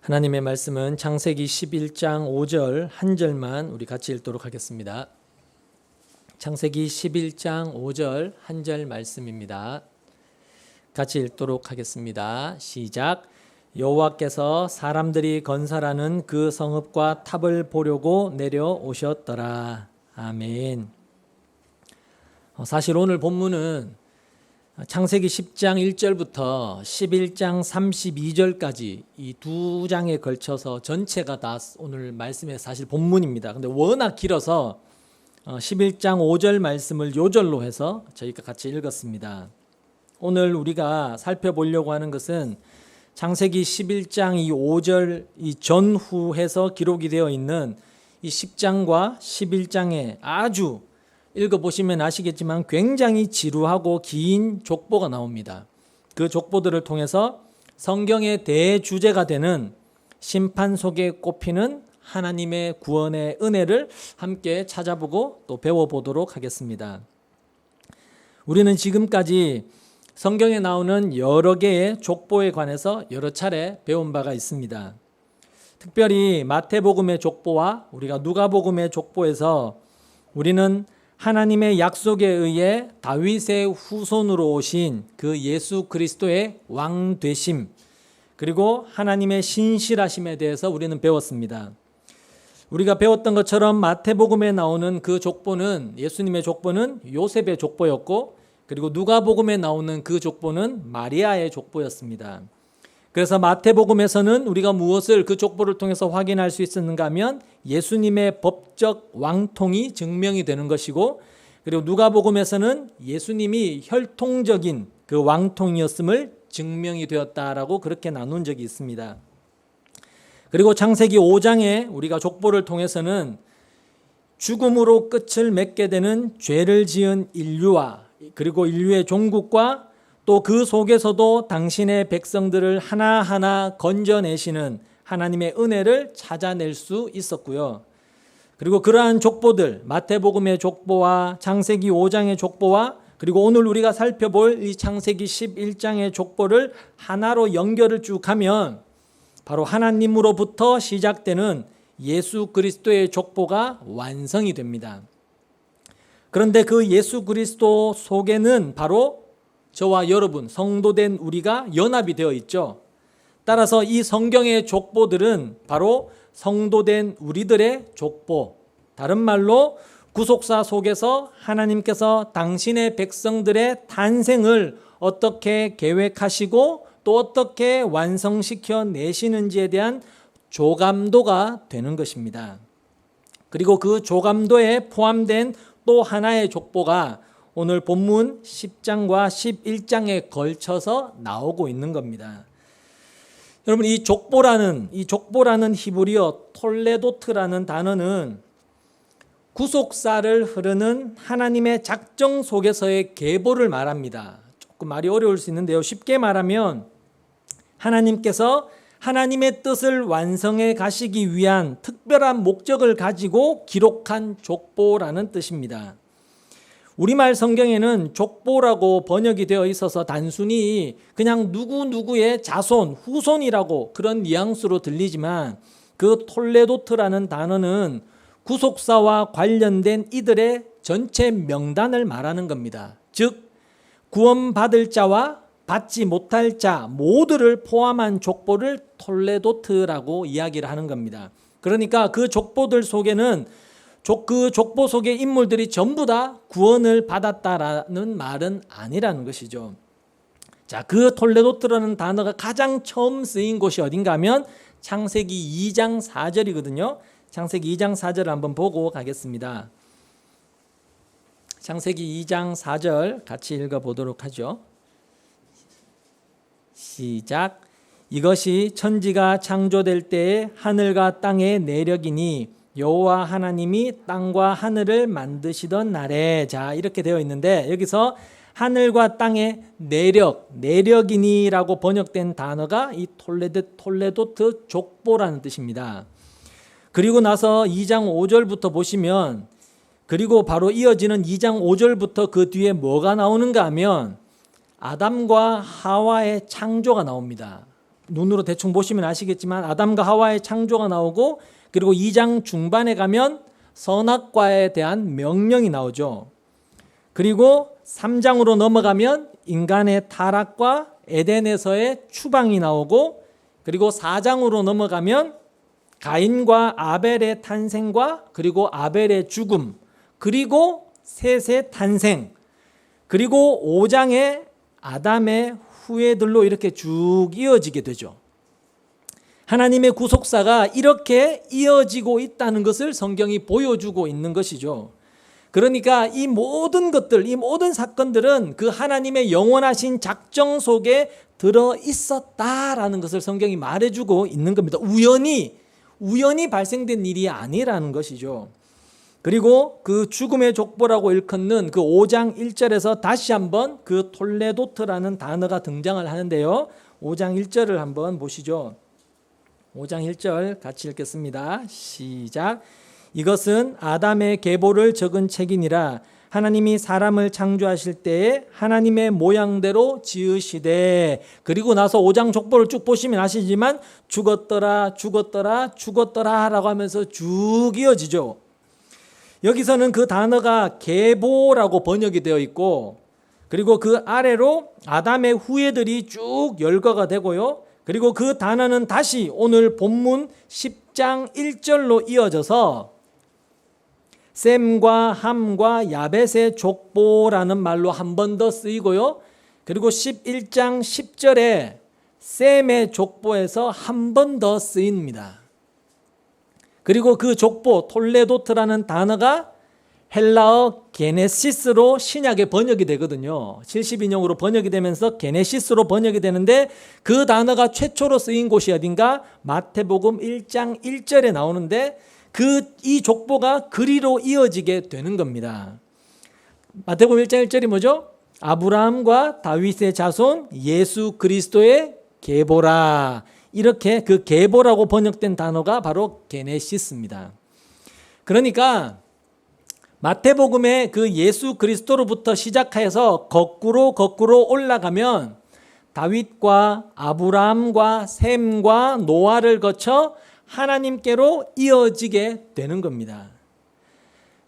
하나님의 말씀은 창세기 11장 5절 한 절만 우리 같이 읽도록 하겠습니다. 창세기 11장 5절 한 절 말씀입니다. 같이 읽도록 하겠습니다. 시작. 여호와께서 사람들이 건설하는 그 성읍과 탑을 보려고 내려오셨더라. 아멘. 사실 오늘 본문은 창세기 10장 1절부터 11장 32절까지 이 두 장에 걸쳐서 전체가 다 오늘 말씀의 사실 본문입니다. 근데 워낙 길어서 11장 5절 말씀을 요절로 해서 저희가 같이 읽었습니다. 오늘 우리가 살펴보려고 하는 것은 창세기 11장 이 5절 이 전후해서 기록이 되어 있는 이 10장과 11장에 아주 읽어보시면 아시겠지만 굉장히 지루하고 긴 족보가 나옵니다. 그 족보들을 통해서 성경의 대주제가 되는 심판 속에 꼽히는 하나님의 구원의 은혜를 함께 찾아보고 또 배워보도록 하겠습니다. 우리는 지금까지 성경에 나오는 여러 개의 족보에 관해서 여러 차례 배운 바가 있습니다. 특별히 마태복음의 족보와 우리가 누가복음의 족보에서 우리는 하나님의 약속에 의해 다윗의 후손으로 오신 그 예수 그리스도의 왕 되심, 그리고 하나님의 신실하심에 대해서 우리는 배웠습니다. 우리가 배웠던 것처럼 마태복음에 나오는 그 족보는, 예수님의 족보는 요셉의 족보였고, 그리고 누가복음에 나오는 그 족보는 마리아의 족보였습니다. 그래서 마태복음에서는 우리가 무엇을 그 족보를 통해서 확인할 수 있었는가 하면 예수님의 법적 왕통이 증명이 되는 것이고, 그리고 누가복음에서는 예수님이 혈통적인 그 왕통이었음을 증명이 되었다라고 그렇게 나눈 적이 있습니다. 그리고 창세기 5장에 우리가 족보를 통해서는 죽음으로 끝을 맺게 되는 죄를 지은 인류와 그리고 인류의 종국과 또 그 속에서도 당신의 백성들을 하나하나 건져내시는 하나님의 은혜를 찾아낼 수 있었고요. 그리고 그러한 족보들, 마태복음의 족보와 창세기 5장의 족보와 그리고 오늘 우리가 살펴볼 이 창세기 11장의 족보를 하나로 연결을 쭉 하면 바로 하나님으로부터 시작되는 예수 그리스도의 족보가 완성이 됩니다. 그런데 그 예수 그리스도 속에는 바로 저와 여러분, 성도된 우리가 연합이 되어 있죠. 따라서 이 성경의 족보들은 바로 성도된 우리들의 족보, 다른 말로 구속사 속에서 하나님께서 당신의 백성들의 탄생을 어떻게 계획하시고 또 어떻게 완성시켜 내시는지에 대한 조감도가 되는 것입니다. 그리고 그 조감도에 포함된 또 하나의 족보가 오늘 본문 10장과 11장에 걸쳐서 나오고 있는 겁니다. 여러분, 이 족보라는 히브리어 톨레도트라는 단어는 구속사를 흐르는 하나님의 작정 속에서의 계보를 말합니다. 조금 말이 어려울 수 있는데요. 쉽게 말하면 하나님께서 하나님의 뜻을 완성해 가시기 위한 특별한 목적을 가지고 기록한 족보라는 뜻입니다. 우리말 성경에는 족보라고 번역이 되어 있어서 단순히 그냥 누구누구의 자손, 후손이라고 그런 뉘앙스로 들리지만 그 톨레도트라는 단어는 구속사와 관련된 이들의 전체 명단을 말하는 겁니다. 즉 구원받을 자와 받지 못할 자 모두를 포함한 족보를 톨레도트라고 이야기를 하는 겁니다. 그러니까 그 족보들 속에는 그 족보 속의 인물들이 전부 다 구원을 받았다라는 말은 아니라는 것이죠. 자, 그 톨레도트라는 단어가 가장 처음 쓰인 곳이 어딘가 하면 창세기 2장 4절이거든요. 창세기 2장 4절을 한번 보고 가겠습니다. 창세기 2장 4절 같이 읽어보도록 하죠. 시작. 이것이 천지가 창조될 때에 하늘과 땅의 내력이니 여호와 하나님이 땅과 하늘을 만드시던 날에, 자 이렇게 되어 있는데 여기서 하늘과 땅의 내력이니라고 번역된 단어가 이 톨레도트 족보라는 뜻입니다. 그리고 나서 2장 5절부터 보시면, 그리고 바로 이어지는 2장 5절부터 그 뒤에 뭐가 나오는가 하면 아담과 하와의 창조가 나옵니다. 눈으로 대충 보시면 아시겠지만 아담과 하와의 창조가 나오고, 그리고 2장 중반에 가면 선악과에 대한 명령이 나오죠. 그리고 3장으로 넘어가면 인간의 타락과 에덴에서의 추방이 나오고, 그리고 4장으로 넘어가면 가인과 아벨의 탄생과 그리고 아벨의 죽음, 그리고 셋의 탄생, 그리고 5장에 아담의 후예들로 이렇게 쭉 이어지게 되죠. 하나님의 구속사가 이렇게 이어지고 있다는 것을 성경이 보여주고 있는 것이죠. 그러니까 이 모든 것들, 이 모든 사건들은 그 하나님의 영원하신 작정 속에 들어 있었다라는 것을 성경이 말해주고 있는 겁니다. 우연히 발생된 일이 아니라는 것이죠. 그리고 그 죽음의 족보라고 일컫는 그 5장 1절에서 다시 한번 그 톨레도트라는 단어가 등장을 하는데요. 5장 1절을 한번 보시죠. 5장 1절 같이 읽겠습니다. 시작. 이것은 아담의 계보를 적은 책이니라. 하나님이 사람을 창조하실 때에 하나님의 모양대로 지으시되. 그리고 나서 5장 족보를 쭉 보시면 아시지만 죽었더라 라고 하면서 쭉 이어지죠. 여기서는 그 단어가 계보라고 번역이 되어 있고, 그리고 그 아래로 아담의 후예들이 쭉 열거가 되고요. 그리고 그 단어는 다시 오늘 본문 10장 1절로 이어져서 셈과 함과 야벳의 족보라는 말로 한 번 더 쓰이고요. 그리고 11장 10절에 셈의 족보에서 한 번 더 쓰입니다. 그리고 그 족보 톨레도트라는 단어가 헬라어 게네시스로 신약에 번역이 되거든요. 72년으로 번역이 되면서 게네시스로 번역이 되는데, 그 단어가 최초로 쓰인 곳이 어딘가 마태복음 1장 1절에 나오는데, 이 족보가 그리로 이어지게 되는 겁니다. 마태복음 1장 1절이 뭐죠? 아브라함과 다윗의 자손 예수 그리스도의 계보라. 이렇게 그 계보라고 번역된 단어가 바로 게네시스입니다. 그러니까 마태복음의 그 예수 그리스도로부터 시작해서 거꾸로 올라가면 다윗과 아브라함과 셈과 노아를 거쳐 하나님께로 이어지게 되는 겁니다.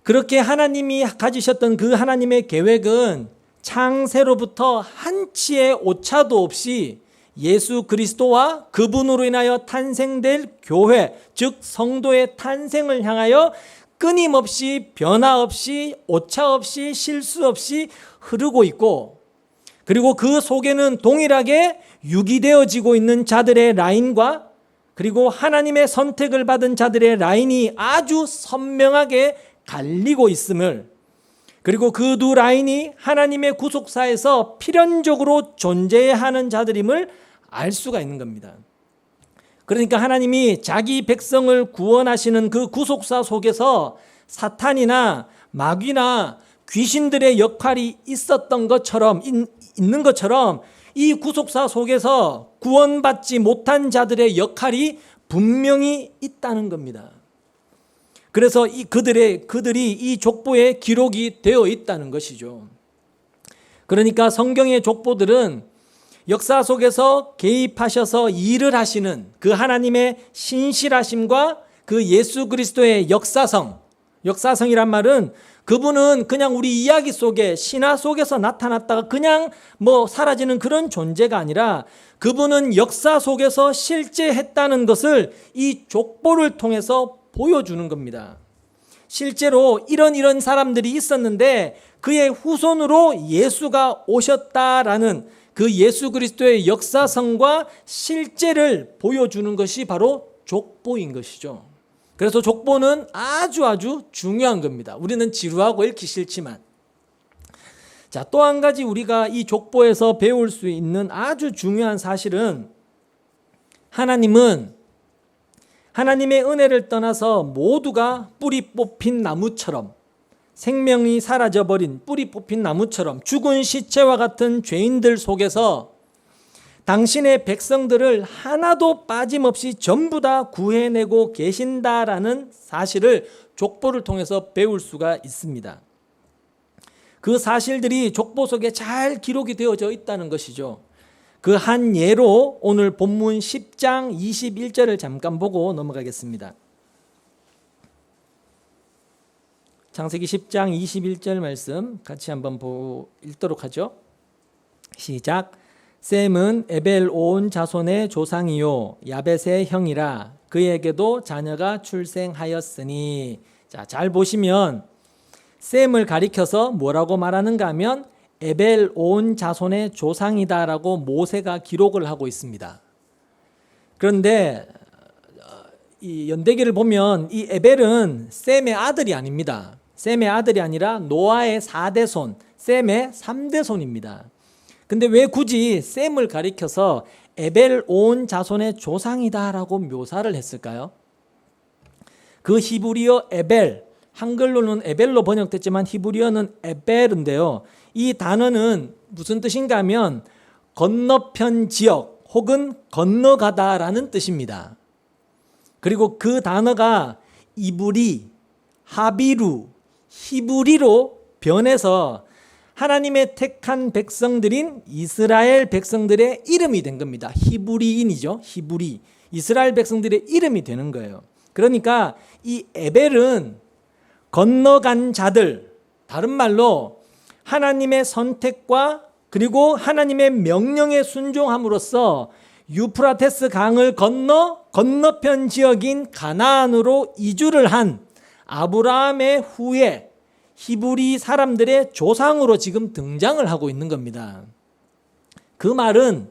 그렇게 하나님이 가지셨던 그 하나님의 계획은 창세로부터 한치의 오차도 없이 예수 그리스도와 그분으로 인하여 탄생될 교회, 즉 성도의 탄생을 향하여 끊임없이 변화 없이 오차 없이 실수 없이 흐르고 있고, 그리고 그 속에는 동일하게 유기되어지고 있는 자들의 라인과 그리고 하나님의 선택을 받은 자들의 라인이 아주 선명하게 갈리고 있음을, 그리고 그 두 라인이 하나님의 구속사에서 필연적으로 존재해야 하는 자들임을 알 수가 있는 겁니다. 그러니까 하나님이 자기 백성을 구원하시는 그 구속사 속에서 사탄이나 마귀나 귀신들의 역할이 있었던 것처럼, 있는 것처럼 이 구속사 속에서 구원받지 못한 자들의 역할이 분명히 있다는 겁니다. 그래서 그들이 이 족보에 기록이 되어 있다는 것이죠. 그러니까 성경의 족보들은 역사 속에서 개입하셔서 일을 하시는 그 하나님의 신실하심과 그 예수 그리스도의 역사성이란 말은 그분은 그냥 우리 이야기 속에 신화 속에서 나타났다가 그냥 사라지는 그런 존재가 아니라 그분은 역사 속에서 실제 했다는 것을 이 족보를 통해서 보여주는 겁니다. 실제로 이런 사람들이 있었는데 그의 후손으로 예수가 오셨다라는 그 예수 그리스도의 역사성과 실제를 보여주는 것이 바로 족보인 것이죠. 그래서 족보는 아주 중요한 겁니다. 우리는 지루하고 읽기 싫지만. 자, 또 한 가지 우리가 이 족보에서 배울 수 있는 아주 중요한 사실은 하나님은 하나님의 은혜를 떠나서 모두가 뿌리 뽑힌 나무처럼, 생명이 사라져버린 뿌리 뽑힌 나무처럼 죽은 시체와 같은 죄인들 속에서 당신의 백성들을 하나도 빠짐없이 전부 다 구해내고 계신다라는 사실을 족보를 통해서 배울 수가 있습니다. 그 사실들이 족보 속에 잘 기록이 되어져 있다는 것이죠. 그 한 예로 오늘 본문 10장 21절을 잠깐 보고 넘어가겠습니다. 창세기 10장 21절 말씀 같이 한번 읽도록 하죠. 시작. 셈은 에벨 온 자손의 조상이요 야벳의 형이라 그에게도 자녀가 출생하였으니. 자, 잘 보시면 셈을 가리켜서 뭐라고 말하는가 하면 에벨 온 자손의 조상이다라고 모세가 기록을 하고 있습니다. 그런데 이 연대기를 보면 이 에벨은 셈의 아들이 아닙니다. 셈의 아들이 아니라 노아의 4대손, 셈의 3대손입니다. 근데 왜 굳이 셈을 가리켜서 에벨 온 자손의 조상이다라고 묘사를 했을까요? 그 히브리어 에벨, 한글로는 에벨로 번역됐지만 히브리어는 에벨인데요. 이 단어는 무슨 뜻인가 하면 건너편 지역 혹은 건너가다라는 뜻입니다. 그리고 그 단어가 이브리, 하비루, 히브리로 변해서 하나님의 택한 백성들인 이스라엘 백성들의 이름이 된 겁니다. 히브리인이죠. 히브리. 이스라엘 백성들의 이름이 되는 거예요. 그러니까 이 에벨은 건너간 자들, 다른 말로 하나님의 선택과 그리고 하나님의 명령에 순종함으로써 유프라테스 강을 건너편 지역인 가나안으로 이주를 한 아브라함의 후예 히브리 사람들의 조상으로 지금 등장을 하고 있는 겁니다. 그 말은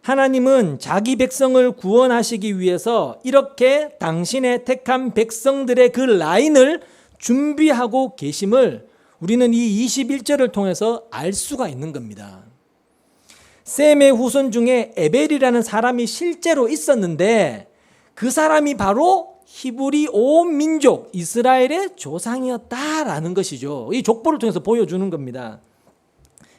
하나님은 자기 백성을 구원하시기 위해서 이렇게 당신의 택한 백성들의 그 라인을 준비하고 계심을 우리는 이 21절을 통해서 알 수가 있는 겁니다. 셈의 후손 중에 에벨이라는 사람이 실제로 있었는데 그 사람이 바로 히브리 온 민족 이스라엘의 조상이었다라는 것이죠. 이 족보를 통해서 보여주는 겁니다.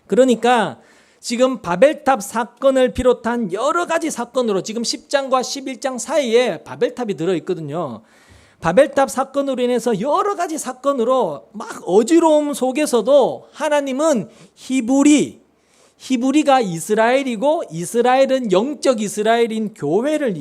그러니까 지금 바벨탑 사건을 비롯한 여러 가지 사건으로 지금 10장과 11장 사이에 바벨탑이 들어있거든요. 바벨탑 사건으로 인해서 여러 가지 사건으로 막 어지러움 속에서도 하나님은 히브리가 이스라엘이고 이스라엘은 영적 이스라엘인 교회를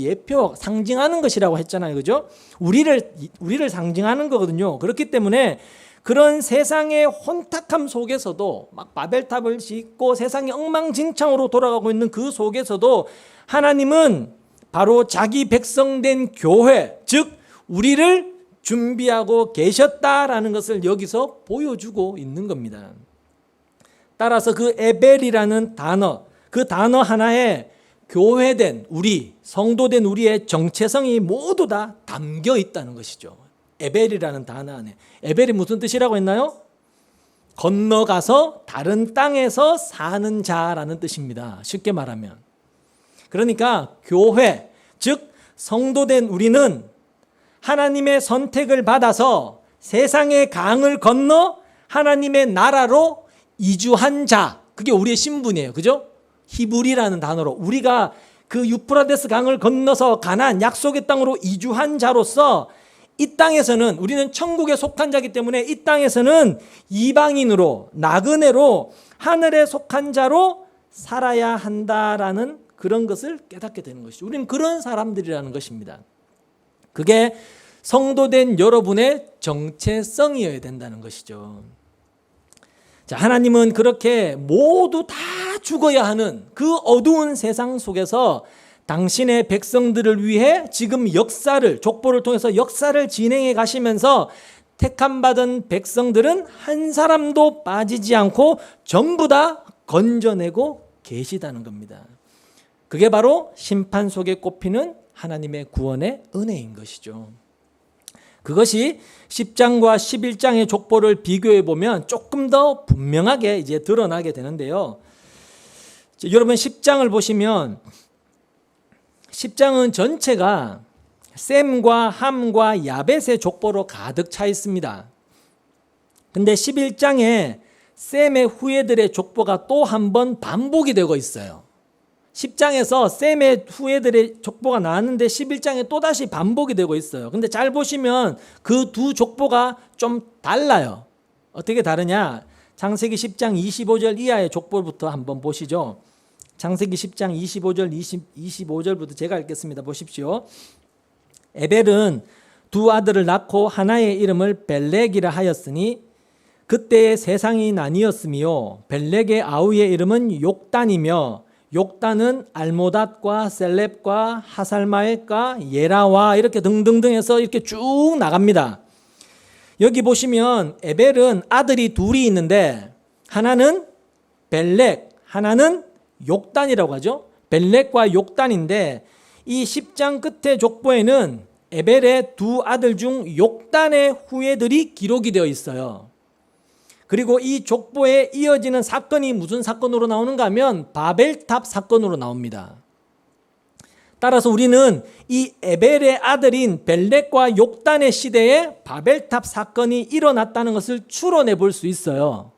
상징하는 것이라고 했잖아요. 그죠? 우리를 상징하는 거거든요. 그렇기 때문에 그런 세상의 혼탁함 속에서도 막 바벨탑을 짓고 세상이 엉망진창으로 돌아가고 있는 그 속에서도 하나님은 바로 자기 백성된 교회, 즉 우리를 준비하고 계셨다라는 것을 여기서 보여주고 있는 겁니다. 따라서 그 에벨이라는 단어, 그 단어 하나에 교회된 우리, 성도된 우리의 정체성이 모두 다 담겨 있다는 것이죠. 에벨이라는 단어 안에. 에벨이 무슨 뜻이라고 했나요? 건너가서 다른 땅에서 사는 자라는 뜻입니다. 쉽게 말하면. 그러니까 교회, 즉 성도된 우리는 하나님의 선택을 받아서 세상의 강을 건너 하나님의 나라로 이주한 자, 그게 우리의 신분이에요. 그죠? 히브리라는 단어로 우리가 그 유프라데스 강을 건너서 가나안 약속의 땅으로 이주한 자로서 이 땅에서는 우리는 천국에 속한 자이기 때문에 이 땅에서는 이방인으로 나그네로 하늘에 속한 자로 살아야 한다라는 그런 것을 깨닫게 되는 것이죠. 우리는 그런 사람들이라는 것입니다. 그게 성도된 여러분의 정체성이어야 된다는 것이죠. 자, 하나님은 그렇게 모두 다 죽어야 하는 그 어두운 세상 속에서 당신의 백성들을 위해 지금 족보를 통해서 역사를 진행해 가시면서 택함받은 백성들은 한 사람도 빠지지 않고 전부 다 건져내고 계시다는 겁니다. 그게 바로 심판 속에 꼽히는 하나님의 구원의 은혜인 것이죠. 그것이 10장과 11장의 족보를 비교해 보면 조금 더 분명하게 이제 드러나게 되는데요. 여러분 10장을 보시면 10장은 전체가 셈과 함과 야벳의 족보로 가득 차 있습니다. 근데 11장에 셈의 후예들의 족보가 또 한 번 반복이 되고 있어요. 10장에서 셈의 후예들의 족보가 나왔는데 11장에 또다시 반복이 되고 있어요. 근데 잘 보시면 그 두 족보가 좀 달라요. 어떻게 다르냐? 창세기 10장 25절 이하의 족보부터 한번 보시죠. 창세기 10장 25절 25절부터 제가 읽겠습니다. 보십시오. 에벨은 두 아들을 낳고 하나의 이름을 벨렉이라 하였으니 그때의 세상이 나뉘었으며 벨렉의 아우의 이름은 욕단이며 욕단은 알모닷과 셀렙과 하살마엣과 예라와 이렇게 등등등 해서 이렇게 쭉 나갑니다. 여기 보시면 에벨은 아들이 둘이 있는데 하나는 벨렉, 하나는 욕단이라고 하죠. 벨렉과 욕단인데 이 10장 끝에 족보에는 에벨의 두 아들 중 욕단의 후예들이 기록이 되어 있어요. 그리고 이 족보에 이어지는 사건이 무슨 사건으로 나오는가 하면 바벨탑 사건으로 나옵니다. 따라서 우리는 이 에벨의 아들인 벨렉과 욕단의 시대에 바벨탑 사건이 일어났다는 것을 추론해 볼 수 있어요.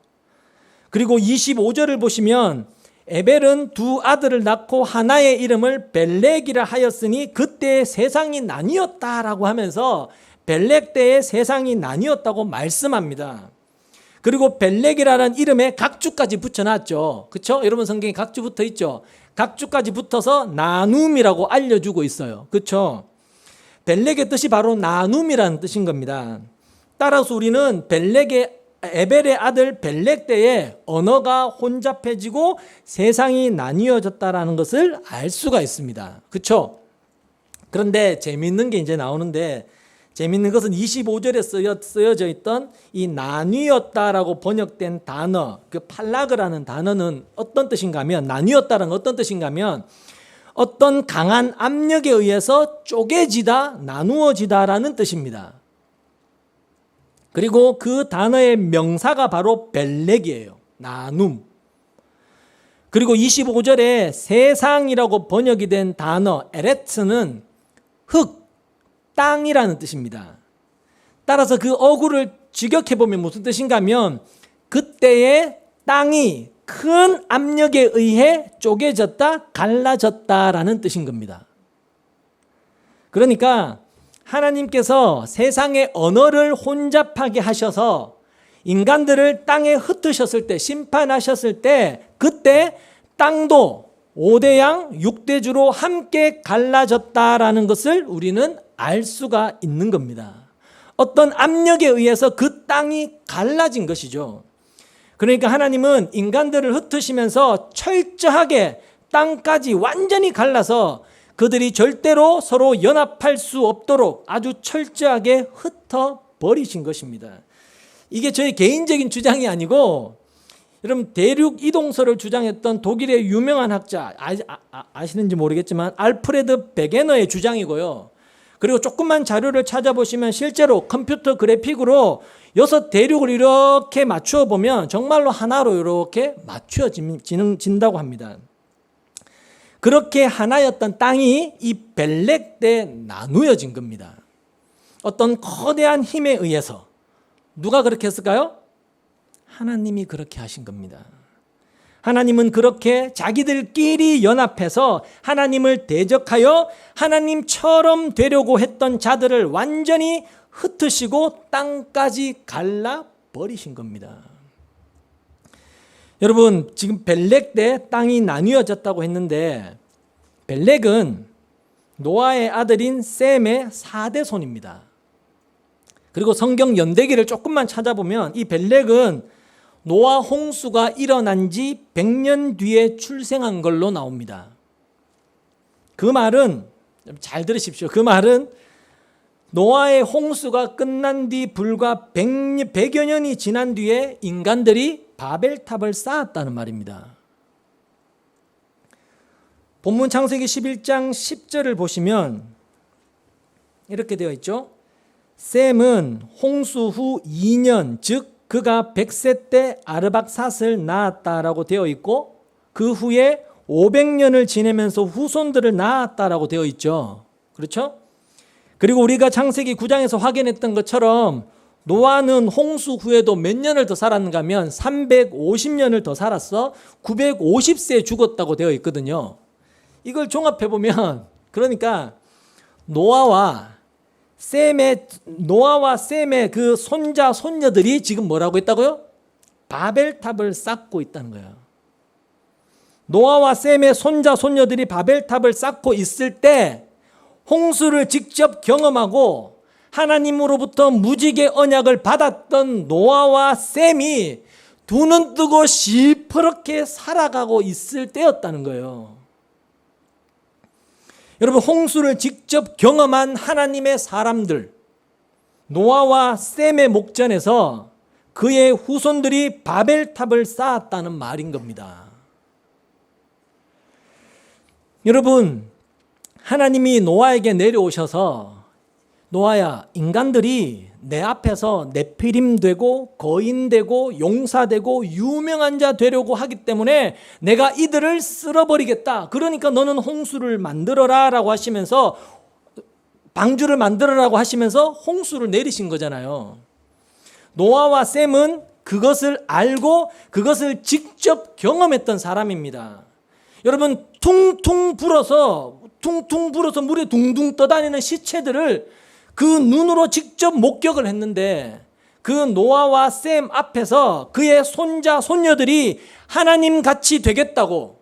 그리고 25절을 보시면 에벨은 두 아들을 낳고 하나의 이름을 벨렉이라 하였으니 그때의 세상이 나뉘었다라고 하면서 벨렉 때의 세상이 나뉘었다고 말씀합니다. 그리고 벨렉이라는 이름에 각주까지 붙여놨죠. 그렇죠? 여러분 성경에 각주 붙어 있죠. 각주까지 붙어서 나눔이라고 알려주고 있어요. 그렇죠? 벨렉의 뜻이 바로 나눔이라는 뜻인 겁니다. 따라서 우리는 에벨의 아들 벨렉 때에 언어가 혼잡해지고 세상이 나뉘어졌다라는 것을 알 수가 있습니다. 그렇죠? 그런데 재미있는 게 이제 나오는데 재미있는 것은 25절에 쓰여져 있던 이 나뉘었다라고 번역된 단어, 그 팔라그라는 단어는 어떤 뜻인가 하면 나뉘었다는 건 어떤 뜻인가 하면 어떤 강한 압력에 의해서 쪼개지다, 나누어지다라는 뜻입니다. 그리고 그 단어의 명사가 바로 벨렉이에요. 나눔. 그리고 25절에 세상이라고 번역이 된 단어 에레츠는 흙, 땅이라는 뜻입니다. 따라서 그 어구를 직역해 보면 무슨 뜻인가 하면 그때의 땅이 큰 압력에 의해 쪼개졌다, 갈라졌다라는 뜻인 겁니다. 그러니까 하나님께서 세상의 언어를 혼잡하게 하셔서 인간들을 땅에 흩으셨을 때, 심판하셨을 때 그때 땅도 5대 양, 6대 주로 함께 갈라졌다라는 것을 우리는 알 수가 있는 겁니다. 어떤 압력에 의해서 그 땅이 갈라진 것이죠. 그러니까 하나님은 인간들을 흩으시면서 철저하게 땅까지 완전히 갈라서 그들이 절대로 서로 연합할 수 없도록 아주 철저하게 흩어버리신 것입니다. 이게 저의 개인적인 주장이 아니고 여러분 대륙 이동설을 주장했던 독일의 유명한 학자 아시는지 모르겠지만 알프레드 베게너의 주장이고요. 그리고 조금만 자료를 찾아보시면 실제로 컴퓨터 그래픽으로 6대륙을 이렇게 맞추어 보면 정말로 하나로 이렇게 맞추어진다고 합니다. 그렇게 하나였던 땅이 이 벨렉 때 나누어진 겁니다. 어떤 거대한 힘에 의해서. 누가 그렇게 했을까요? 하나님이 그렇게 하신 겁니다. 하나님은 그렇게 자기들끼리 연합해서 하나님을 대적하여 하나님처럼 되려고 했던 자들을 완전히 흩으시고 땅까지 갈라버리신 겁니다. 여러분 지금 벨렉 때 땅이 나뉘어졌다고 했는데 벨렉은 노아의 아들인 셈의 4대 손입니다. 그리고 성경 연대기를 조금만 찾아보면 이 벨렉은 노아 홍수가 일어난 지 100년 뒤에 출생한 걸로 나옵니다. 그 말은 잘 들으십시오. 그 말은 노아의 홍수가 끝난 뒤 불과 100여 년이 지난 뒤에 인간들이 바벨탑을 쌓았다는 말입니다. 본문 창세기 11장 10절을 보시면 이렇게 되어 있죠. 셈은 홍수 후 2년 즉 그가 100세 때 아르박삿을 낳았다라고 되어 있고 그 후에 500년을 지내면서 후손들을 낳았다라고 되어 있죠. 그렇죠? 그리고 우리가 창세기 9장에서 확인했던 것처럼 노아는 홍수 후에도 몇 년을 더 살았는가 하면 350년을 더 살았어 950세에 죽었다고 되어 있거든요. 이걸 종합해 보면 그러니까 노아와 셈의 그 손자 손녀들이 지금 뭐라고 했다고요? 바벨탑을 쌓고 있다는 거예요. 노아와 셈의 손자 손녀들이 바벨탑을 쌓고 있을 때 홍수를 직접 경험하고 하나님으로부터 무지개 언약을 받았던 노아와 셈이 두 눈 뜨고 시퍼렇게 살아가고 있을 때였다는 거예요. 여러분, 홍수를 직접 경험한 하나님의 사람들, 노아와 셈의 목전에서 그의 후손들이 바벨탑을 쌓았다는 말인 겁니다. 여러분, 하나님이 노아에게 내려오셔서 노아야, 인간들이 내 앞에서 네피림 되고 거인 되고 용사 되고 유명한 자 되려고 하기 때문에 내가 이들을 쓸어버리겠다. 그러니까 너는 홍수를 만들어라 라고 하시면서, 방주를 만들어라고 하시면서 홍수를 내리신 거잖아요. 노아와 셈은 그것을 알고 그것을 직접 경험했던 사람입니다. 여러분, 퉁퉁 불어서 물에 둥둥 떠다니는 시체들을 그 눈으로 직접 목격을 했는데, 그 노아와 셈 앞에서 그의 손자 손녀들이 하나님 같이 되겠다고,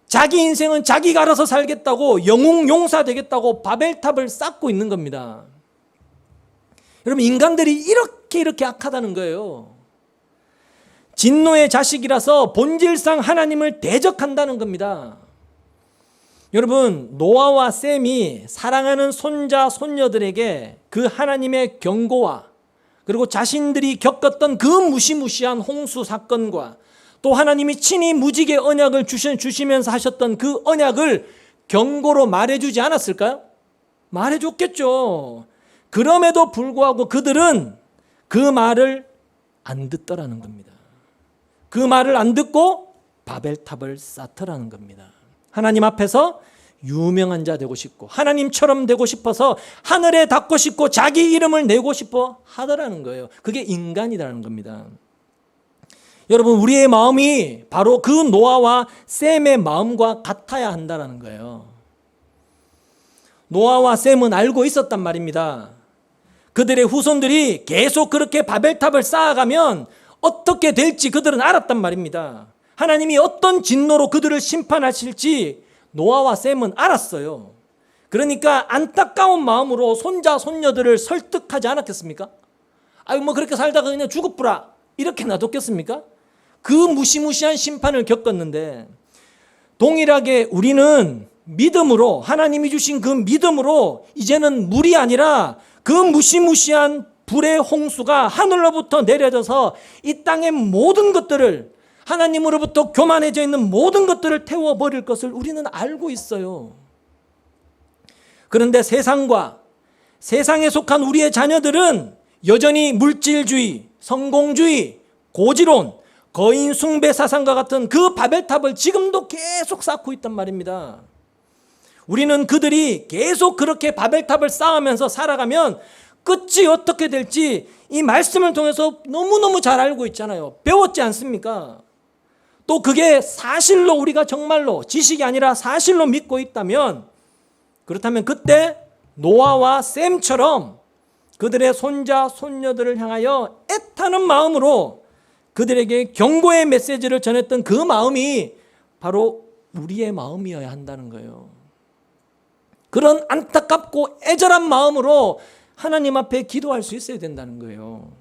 자기 인생은 자기가 알아서 살겠다고, 영웅 용사 되겠다고 바벨탑을 쌓고 있는 겁니다. 여러분, 인간들이 이렇게 악하다는 거예요. 진노의 자식이라서 본질상 하나님을 대적한다는 겁니다. 여러분, 노아와 셈이 사랑하는 손자 손녀들에게 그 하나님의 경고와 그리고 자신들이 겪었던 그 무시무시한 홍수 사건과 또 하나님이 친히 무지개 언약을 주시면서 하셨던 그 언약을 경고로 말해주지 않았을까요? 말해줬겠죠. 그럼에도 불구하고 그들은 그 말을 안 듣더라는 겁니다. 그 말을 안 듣고 바벨탑을 쌓더라는 겁니다. 하나님 앞에서 유명한 자 되고 싶고 하나님처럼 되고 싶어서 하늘에 닿고 싶고 자기 이름을 내고 싶어 하더라는 거예요. 그게 인간이라는 겁니다. 여러분, 우리의 마음이 바로 그 노아와 셈의 마음과 같아야 한다는 거예요. 노아와 셈은 알고 있었단 말입니다. 그들의 후손들이 계속 그렇게 바벨탑을 쌓아가면 어떻게 될지 그들은 알았단 말입니다. 하나님이 어떤 진노로 그들을 심판하실지 노아와 셈은 알았어요. 그러니까 안타까운 마음으로 손자 손녀들을 설득하지 않았겠습니까? 아유, 뭐 그렇게 살다가 그냥 죽어보라 이렇게 놔뒀겠습니까? 그 무시무시한 심판을 겪었는데, 동일하게 우리는 믿음으로, 하나님이 주신 그 믿음으로 이제는 물이 아니라 그 무시무시한 불의 홍수가 하늘로부터 내려져서 이 땅의 모든 것들을, 하나님으로부터 교만해져 있는 모든 것들을 태워버릴 것을 우리는 알고 있어요. 그런데 세상에 속한 우리의 자녀들은 여전히 물질주의, 성공주의, 고지론, 거인 숭배 사상과 같은 그 바벨탑을 지금도 계속 쌓고 있단 말입니다. 우리는 그들이 계속 그렇게 바벨탑을 쌓으면서 살아가면 끝이 어떻게 될지 이 말씀을 통해서 너무너무 잘 알고 있잖아요. 배웠지 않습니까? 또 그게 사실로 우리가 정말로 지식이 아니라 사실로 믿고 있다면, 그렇다면 그때 노아와 셈처럼 그들의 손자 손녀들을 향하여 애타는 마음으로 그들에게 경고의 메시지를 전했던 그 마음이 바로 우리의 마음이어야 한다는 거예요. 그런 안타깝고 애절한 마음으로 하나님 앞에 기도할 수 있어야 된다는 거예요.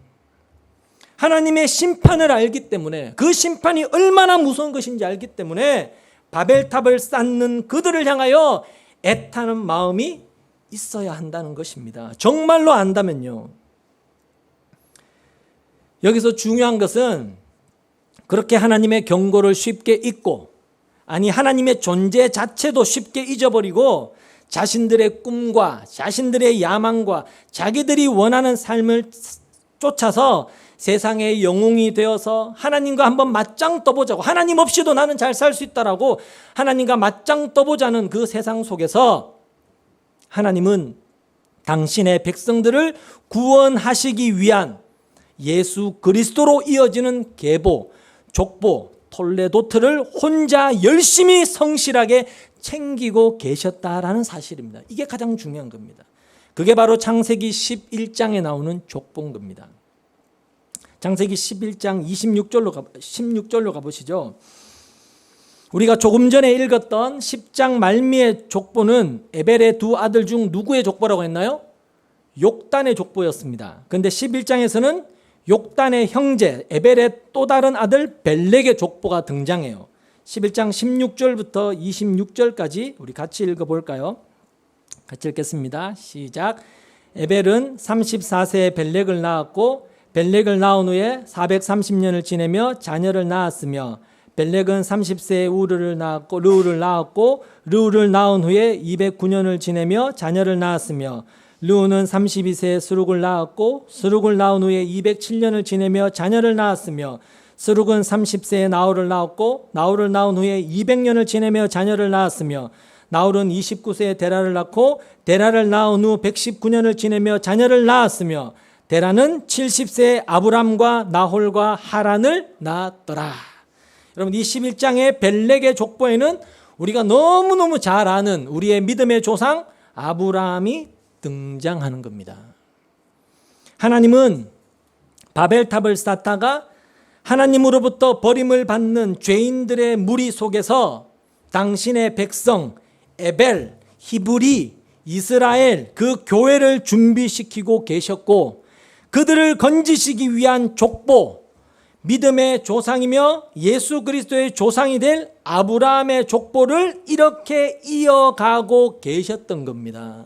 하나님의 심판을 알기 때문에, 그 심판이 얼마나 무서운 것인지 알기 때문에 바벨탑을 쌓는 그들을 향하여 애타는 마음이 있어야 한다는 것입니다. 정말로 안다면요. 여기서 중요한 것은 그렇게 하나님의 경고를 쉽게 잊고, 아니 하나님의 존재 자체도 쉽게 잊어버리고 자신들의 꿈과 자신들의 야망과 자기들이 원하는 삶을 쫓아서 세상의 영웅이 되어서 하나님과 한번 맞짱 떠보자고, 하나님 없이도 나는 잘 살 수 있다라고 하나님과 맞짱 떠보자는 그 세상 속에서 하나님은 당신의 백성들을 구원하시기 위한 예수 그리스도로 이어지는 계보, 족보, 톨레도트를 혼자 열심히 성실하게 챙기고 계셨다라는 사실입니다. 이게 가장 중요한 겁니다. 그게 바로 창세기 11장에 나오는 족보인 겁니다. 창세기 11장 16절로 가보시죠. 우리가 조금 전에 읽었던 10장 말미의 족보는 에벨의 두 아들 중 누구의 족보라고 했나요? 욕단의 족보였습니다. 그런데 11장에서는 욕단의 형제 에벨의 또 다른 아들 벨렉의 족보가 등장해요. 11장 16절부터 26절까지 우리 같이 읽어볼까요? 같이 읽겠습니다. 시작. 에벨은 34세에 벨렉을 낳았고 벨렉을 낳은 후에 430년을 지내며 자녀를 낳았으며 벨렉은 30세에 우르를 낳았고 르우를 낳은 후에 209년을 지내며 자녀를 낳았으며 르우는 32세에 스룩을 낳았고 스룩을 낳은 후에 207년을 지내며 자녀를 낳았으며 스룩은 30세에 나홀을 낳았고 나홀을 낳은 후에 200년을 지내며 자녀를 낳았으며 나홀은 29세에 데라를 낳고 데라를 낳은 후 119년을 지내며 자녀를 낳았으며 데라는 70세에 아브람과 나홀과 하란을 낳았더라. 여러분, 이 11장의 벨렉의 족보에는 우리가 너무너무 잘 아는 우리의 믿음의 조상 아브라함이 등장하는 겁니다. 하나님은 바벨탑을 쌓다가 하나님으로부터 버림을 받는 죄인들의 무리 속에서 당신의 백성 에벨, 히브리, 이스라엘 그 교회를 준비시키고 계셨고 그들을 건지시기 위한 족보, 믿음의 조상이며 예수 그리스도의 조상이 될 아브라함의 족보를 이렇게 이어가고 계셨던 겁니다.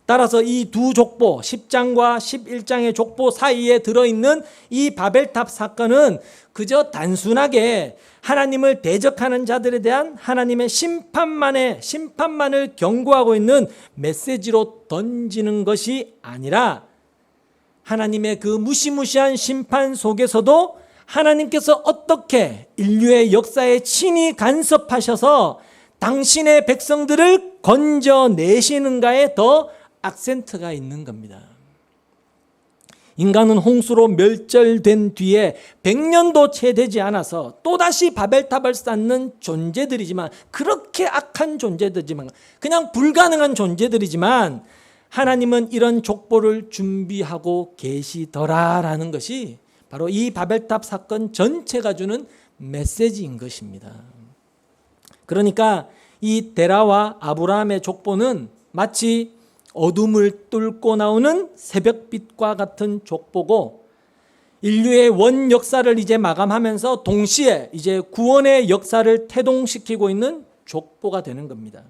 따라서 이 두 족보, 10장과 11장의 족보 사이에 들어있는 이 바벨탑 사건은 그저 단순하게 하나님을 대적하는 자들에 대한 하나님의 심판만을 경고하고 있는 메시지로 던지는 것이 아니라 하나님의 그 무시무시한 심판 속에서도 하나님께서 어떻게 인류의 역사에 친히 간섭하셔서 당신의 백성들을 건져내시는가에 더 악센트가 있는 겁니다. 인간은 홍수로 멸절된 뒤에 100년도 채 되지 않아서 또다시 바벨탑을 쌓는 존재들이지만, 그렇게 악한 존재들이지만, 그냥 불가능한 존재들이지만 하나님은 이런 족보를 준비하고 계시더라라는 것이 바로 이 바벨탑 사건 전체가 주는 메시지인 것입니다. 그러니까 이 데라와 아브라함의 족보는 마치 어둠을 뚫고 나오는 새벽빛과 같은 족보고, 인류의 원 역사를 이제 마감하면서 동시에 이제 구원의 역사를 태동시키고 있는 족보가 되는 겁니다.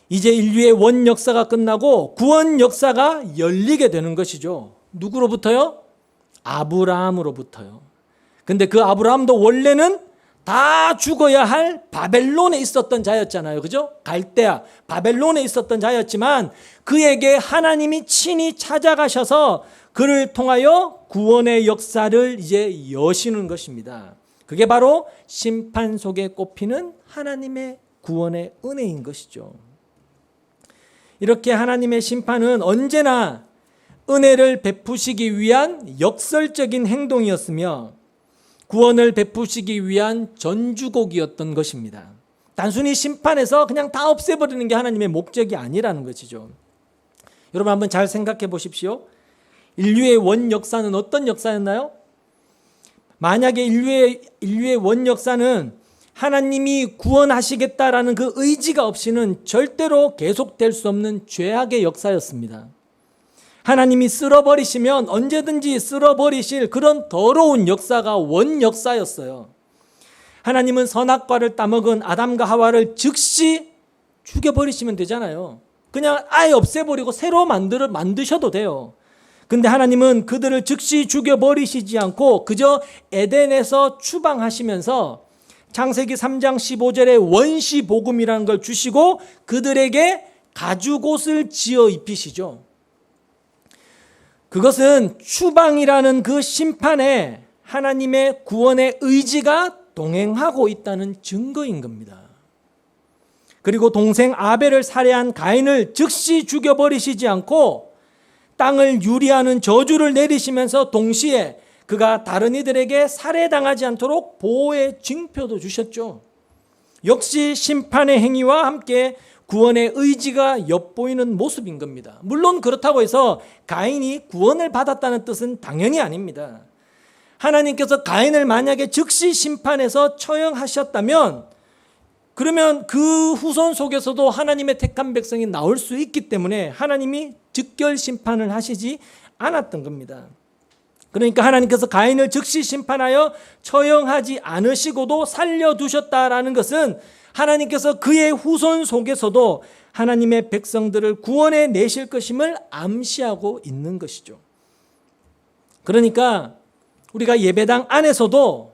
이제 인류의 원 역사가 끝나고 구원 역사가 열리게 되는 것이죠. 누구로부터요? 아브라함으로부터요. 근데 그 아브라함도 원래는 다 죽어야 할 바벨론에 있었던 자였잖아요. 그죠? 갈대아, 바벨론에 있었던 자였지만 그에게 하나님이 친히 찾아가셔서 그를 통하여 구원의 역사를 이제 여시는 것입니다. 그게 바로 심판 속에 꼽히는 하나님의 구원의 은혜인 것이죠. 이렇게 하나님의 심판은 언제나 은혜를 베푸시기 위한 역설적인 행동이었으며 구원을 베푸시기 위한 전주곡이었던 것입니다. 단순히 심판해서 그냥 다 없애버리는 게 하나님의 목적이 아니라는 것이죠. 여러분 한번 잘 생각해 보십시오. 인류의 원 역사는 어떤 역사였나요? 만약에 인류의 원 역사는 하나님이 구원하시겠다라는 그 의지가 없이는 절대로 계속될 수 없는 죄악의 역사였습니다. 하나님이 쓸어버리시면 언제든지 쓸어버리실 그런 더러운 역사가 원 역사였어요. 하나님은 선악과를 따먹은 아담과 하와를 즉시 죽여버리시면 되잖아요. 그냥 아예 없애버리고 새로 만드셔도 돼요. 근데 하나님은 그들을 즉시 죽여버리시지 않고 그저 에덴에서 추방하시면서 창세기 3장 15절에 원시 복음이라는 걸 주시고 그들에게 가죽옷을 지어 입히시죠. 그것은 추방이라는 그 심판에 하나님의 구원의 의지가 동행하고 있다는 증거인 겁니다. 그리고 동생 아벨을 살해한 가인을 즉시 죽여버리시지 않고 땅을 유리하는 저주를 내리시면서 동시에 그가 다른 이들에게 살해당하지 않도록 보호의 징표도 주셨죠. 역시 심판의 행위와 함께 구원의 의지가 엿보이는 모습인 겁니다. 물론 그렇다고 해서 가인이 구원을 받았다는 뜻은 당연히 아닙니다. 하나님께서 가인을 만약에 즉시 심판해서 처형하셨다면 그러면 그 후손 속에서도 하나님의 택한 백성이 나올 수 있기 때문에 하나님이 즉결 심판을 하시지 않았던 겁니다. 그러니까 하나님께서 가인을 즉시 심판하여 처형하지 않으시고도 살려두셨다라는 것은 하나님께서 그의 후손 속에서도 하나님의 백성들을 구원해 내실 것임을 암시하고 있는 것이죠. 그러니까 우리가 예배당 안에서도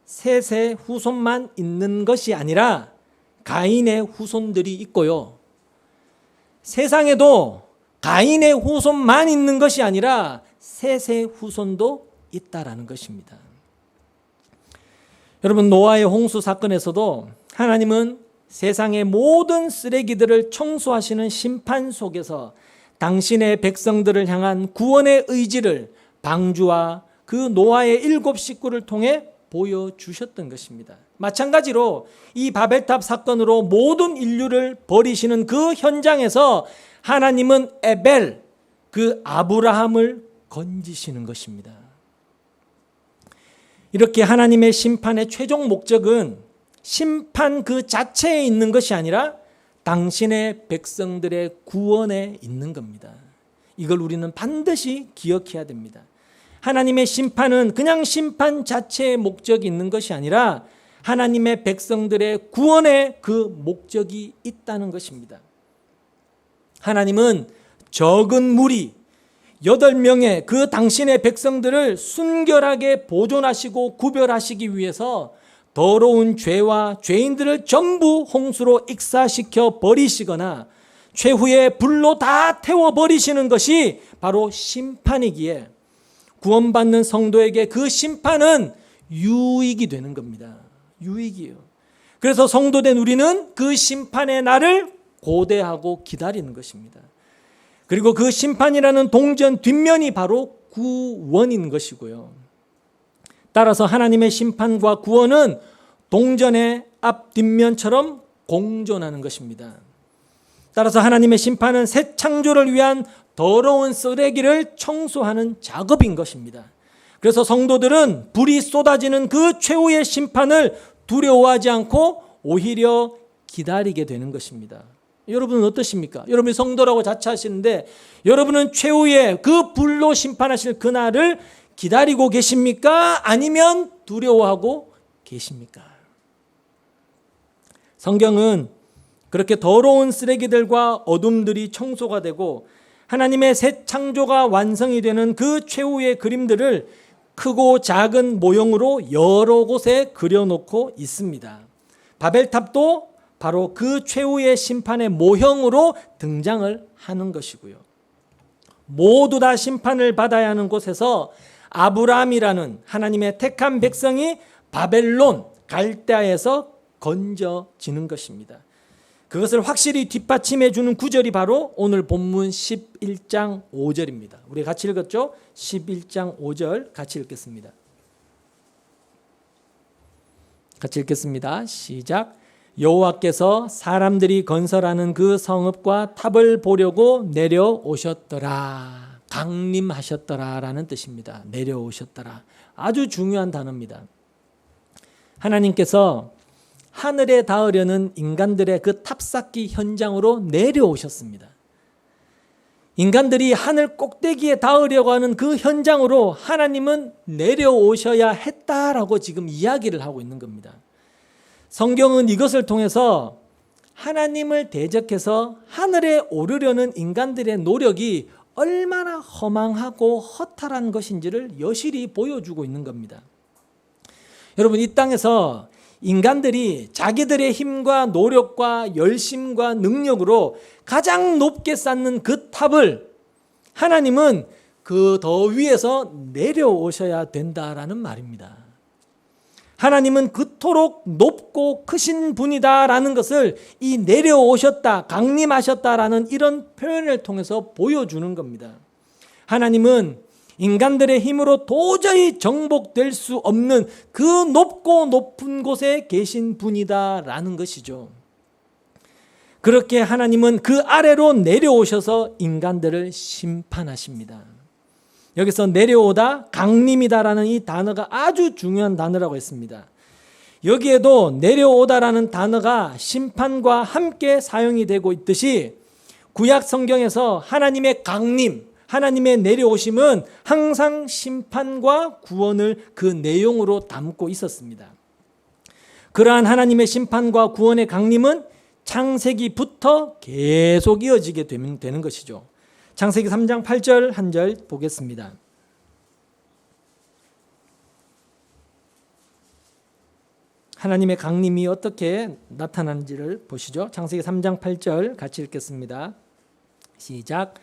셋의 후손만 있는 것이 아니라 가인의 후손들이 있고요. 세상에도 가인의 후손만 있는 것이 아니라 셋의 후손도 있다라는 것입니다. 여러분, 노아의 홍수 사건에서도 하나님은 세상의 모든 쓰레기들을 청소하시는 심판 속에서 당신의 백성들을 향한 구원의 의지를 방주와 그 노아의 7 식구를 통해 보여주셨던 것입니다. 마찬가지로 이 바벨탑 사건으로 모든 인류를 버리시는 그 현장에서 하나님은 에벨, 그 아브라함을 건지시는 것입니다. 이렇게 하나님의 심판의 최종 목적은 심판 그 자체에 있는 것이 아니라 당신의 백성들의 구원에 있는 겁니다. 이걸 우리는 반드시 기억해야 됩니다. 하나님의 심판은 그냥 심판 자체의 목적이 있는 것이 아니라 하나님의 백성들의 구원에 그 목적이 있다는 것입니다. 하나님은 적은 무리 8명의 그 당신의 백성들을 순결하게 보존하시고 구별하시기 위해서 더러운 죄와 죄인들을 전부 홍수로 익사시켜 버리시거나 최후의 불로 다 태워버리시는 것이 바로 심판이기에 구원받는 성도에게 그 심판은 유익이 되는 겁니다. 유익이에요. 그래서 성도된 우리는 그 심판의 날을 고대하고 기다리는 것입니다. 그리고 그 심판이라는 동전 뒷면이 바로 구원인 것이고요. 따라서 하나님의 심판과 구원은 동전의 앞 뒷면처럼 공존하는 것입니다. 따라서 하나님의 심판은 새 창조를 위한 더러운 쓰레기를 청소하는 작업인 것입니다. 그래서 성도들은 불이 쏟아지는 그 최후의 심판을 두려워하지 않고 오히려 기다리게 되는 것입니다. 여러분은 어떠십니까? 여러분이 성도라고 자처하시는데 여러분은 최후의 그 불로 심판하실 그날을 기다리고 계십니까? 아니면 두려워하고 계십니까? 성경은 그렇게 더러운 쓰레기들과 어둠들이 청소가 되고 하나님의 새 창조가 완성이 되는 그 최후의 그림들을 크고 작은 모형으로 여러 곳에 그려놓고 있습니다. 바벨탑도 바로 그 최후의 심판의 모형으로 등장을 하는 것이고요. 모두 다 심판을 받아야 하는 곳에서 아브라함이라는 하나님의 택한 백성이 바벨론 갈대아에서 건져지는 것입니다. 그것을 확실히 뒷받침해 주는 구절이 바로 오늘 본문 11장 5절입니다. 우리 같이 읽었죠? 11장 5절 같이 읽겠습니다. 같이 읽겠습니다. 시작. 여호와께서 사람들이 건설하는 그 성읍과 탑을 보려고 내려오셨더라. 강림하셨더라라는 뜻입니다. 내려오셨더라. 아주 중요한 단어입니다. 하나님께서 하늘에 닿으려는 인간들의 그 탑쌓기 현장으로 내려오셨습니다. 인간들이 하늘 꼭대기에 닿으려고 하는 그 현장으로 하나님은 내려오셔야 했다라고 지금 이야기를 하고 있는 겁니다. 성경은 이것을 통해서 하나님을 대적해서 하늘에 오르려는 인간들의 노력이 얼마나 허망하고 허탈한 것인지를 여실히 보여주고 있는 겁니다. 여러분, 이 땅에서 인간들이 자기들의 힘과 노력과 열심과 능력으로 가장 높게 쌓는 그 탑을 하나님은 그 더 위에서 내려오셔야 된다라는 말입니다. 하나님은 그토록 높고 크신 분이다라는 것을 이 내려오셨다, 강림하셨다라는 이런 표현을 통해서 보여주는 겁니다. 하나님은 인간들의 힘으로 도저히 정복될 수 없는 그 높고 높은 곳에 계신 분이다라는 것이죠. 그렇게 하나님은 그 아래로 내려오셔서 인간들을 심판하십니다. 여기서 내려오다, 강림이다라는 이 단어가 아주 중요한 단어라고 했습니다. 여기에도 내려오다라는 단어가 심판과 함께 사용이 되고 있듯이 구약 성경에서 하나님의 강림, 하나님의 내려오심은 항상 심판과 구원을 그 내용으로 담고 있었습니다. 그러한 하나님의 심판과 구원의 강림은 창세기부터 계속 이어지게 되는 것이죠. 창세기 3장 8절 한 절 보겠습니다. 하나님의 강림이 어떻게 나타나는지를 보시죠. 창세기 3장 8절 같이 읽겠습니다. 시작.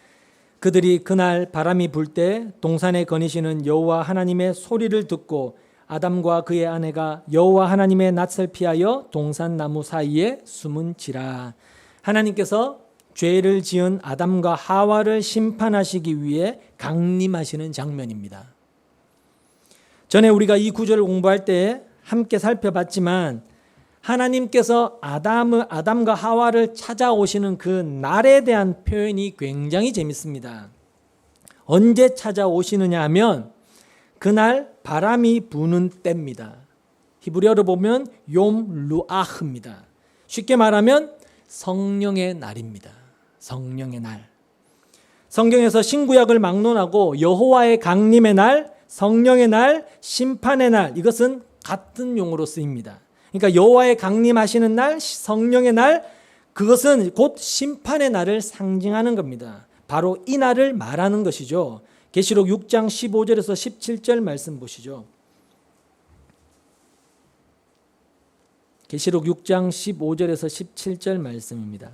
그들이 그날 바람이 불 때 동산에 거니시는 여호와 하나님의 소리를 듣고 아담과 그의 아내가 여호와 하나님의 낯을 피하여 동산 나무 사이에 숨은지라. 하나님께서 죄를 지은 아담과 하와를 심판하시기 위해 강림하시는 장면입니다. 전에 우리가 이 구절을 공부할 때 함께 살펴봤지만 하나님께서 아담과 하와를 찾아오시는 그 날에 대한 표현이 굉장히 재밌습니다. 언제 찾아오시느냐 하면 그날 바람이 부는 때입니다. 히브리어로 보면 욤 루아흐입니다. 쉽게 말하면 성령의 날입니다. 성령의 날. 성경에서 신구약을 막론하고 여호와의 강림의 날, 성령의 날, 심판의 날, 이것은 같은 용어로 쓰입니다. 그러니까 여호와의 강림하시는 날, 성령의 날, 그것은 곧 심판의 날을 상징하는 겁니다. 바로 이 날을 말하는 것이죠. 계시록 6장 15절에서 17절 말씀 보시죠. 계시록 6장 15절에서 17절 말씀입니다.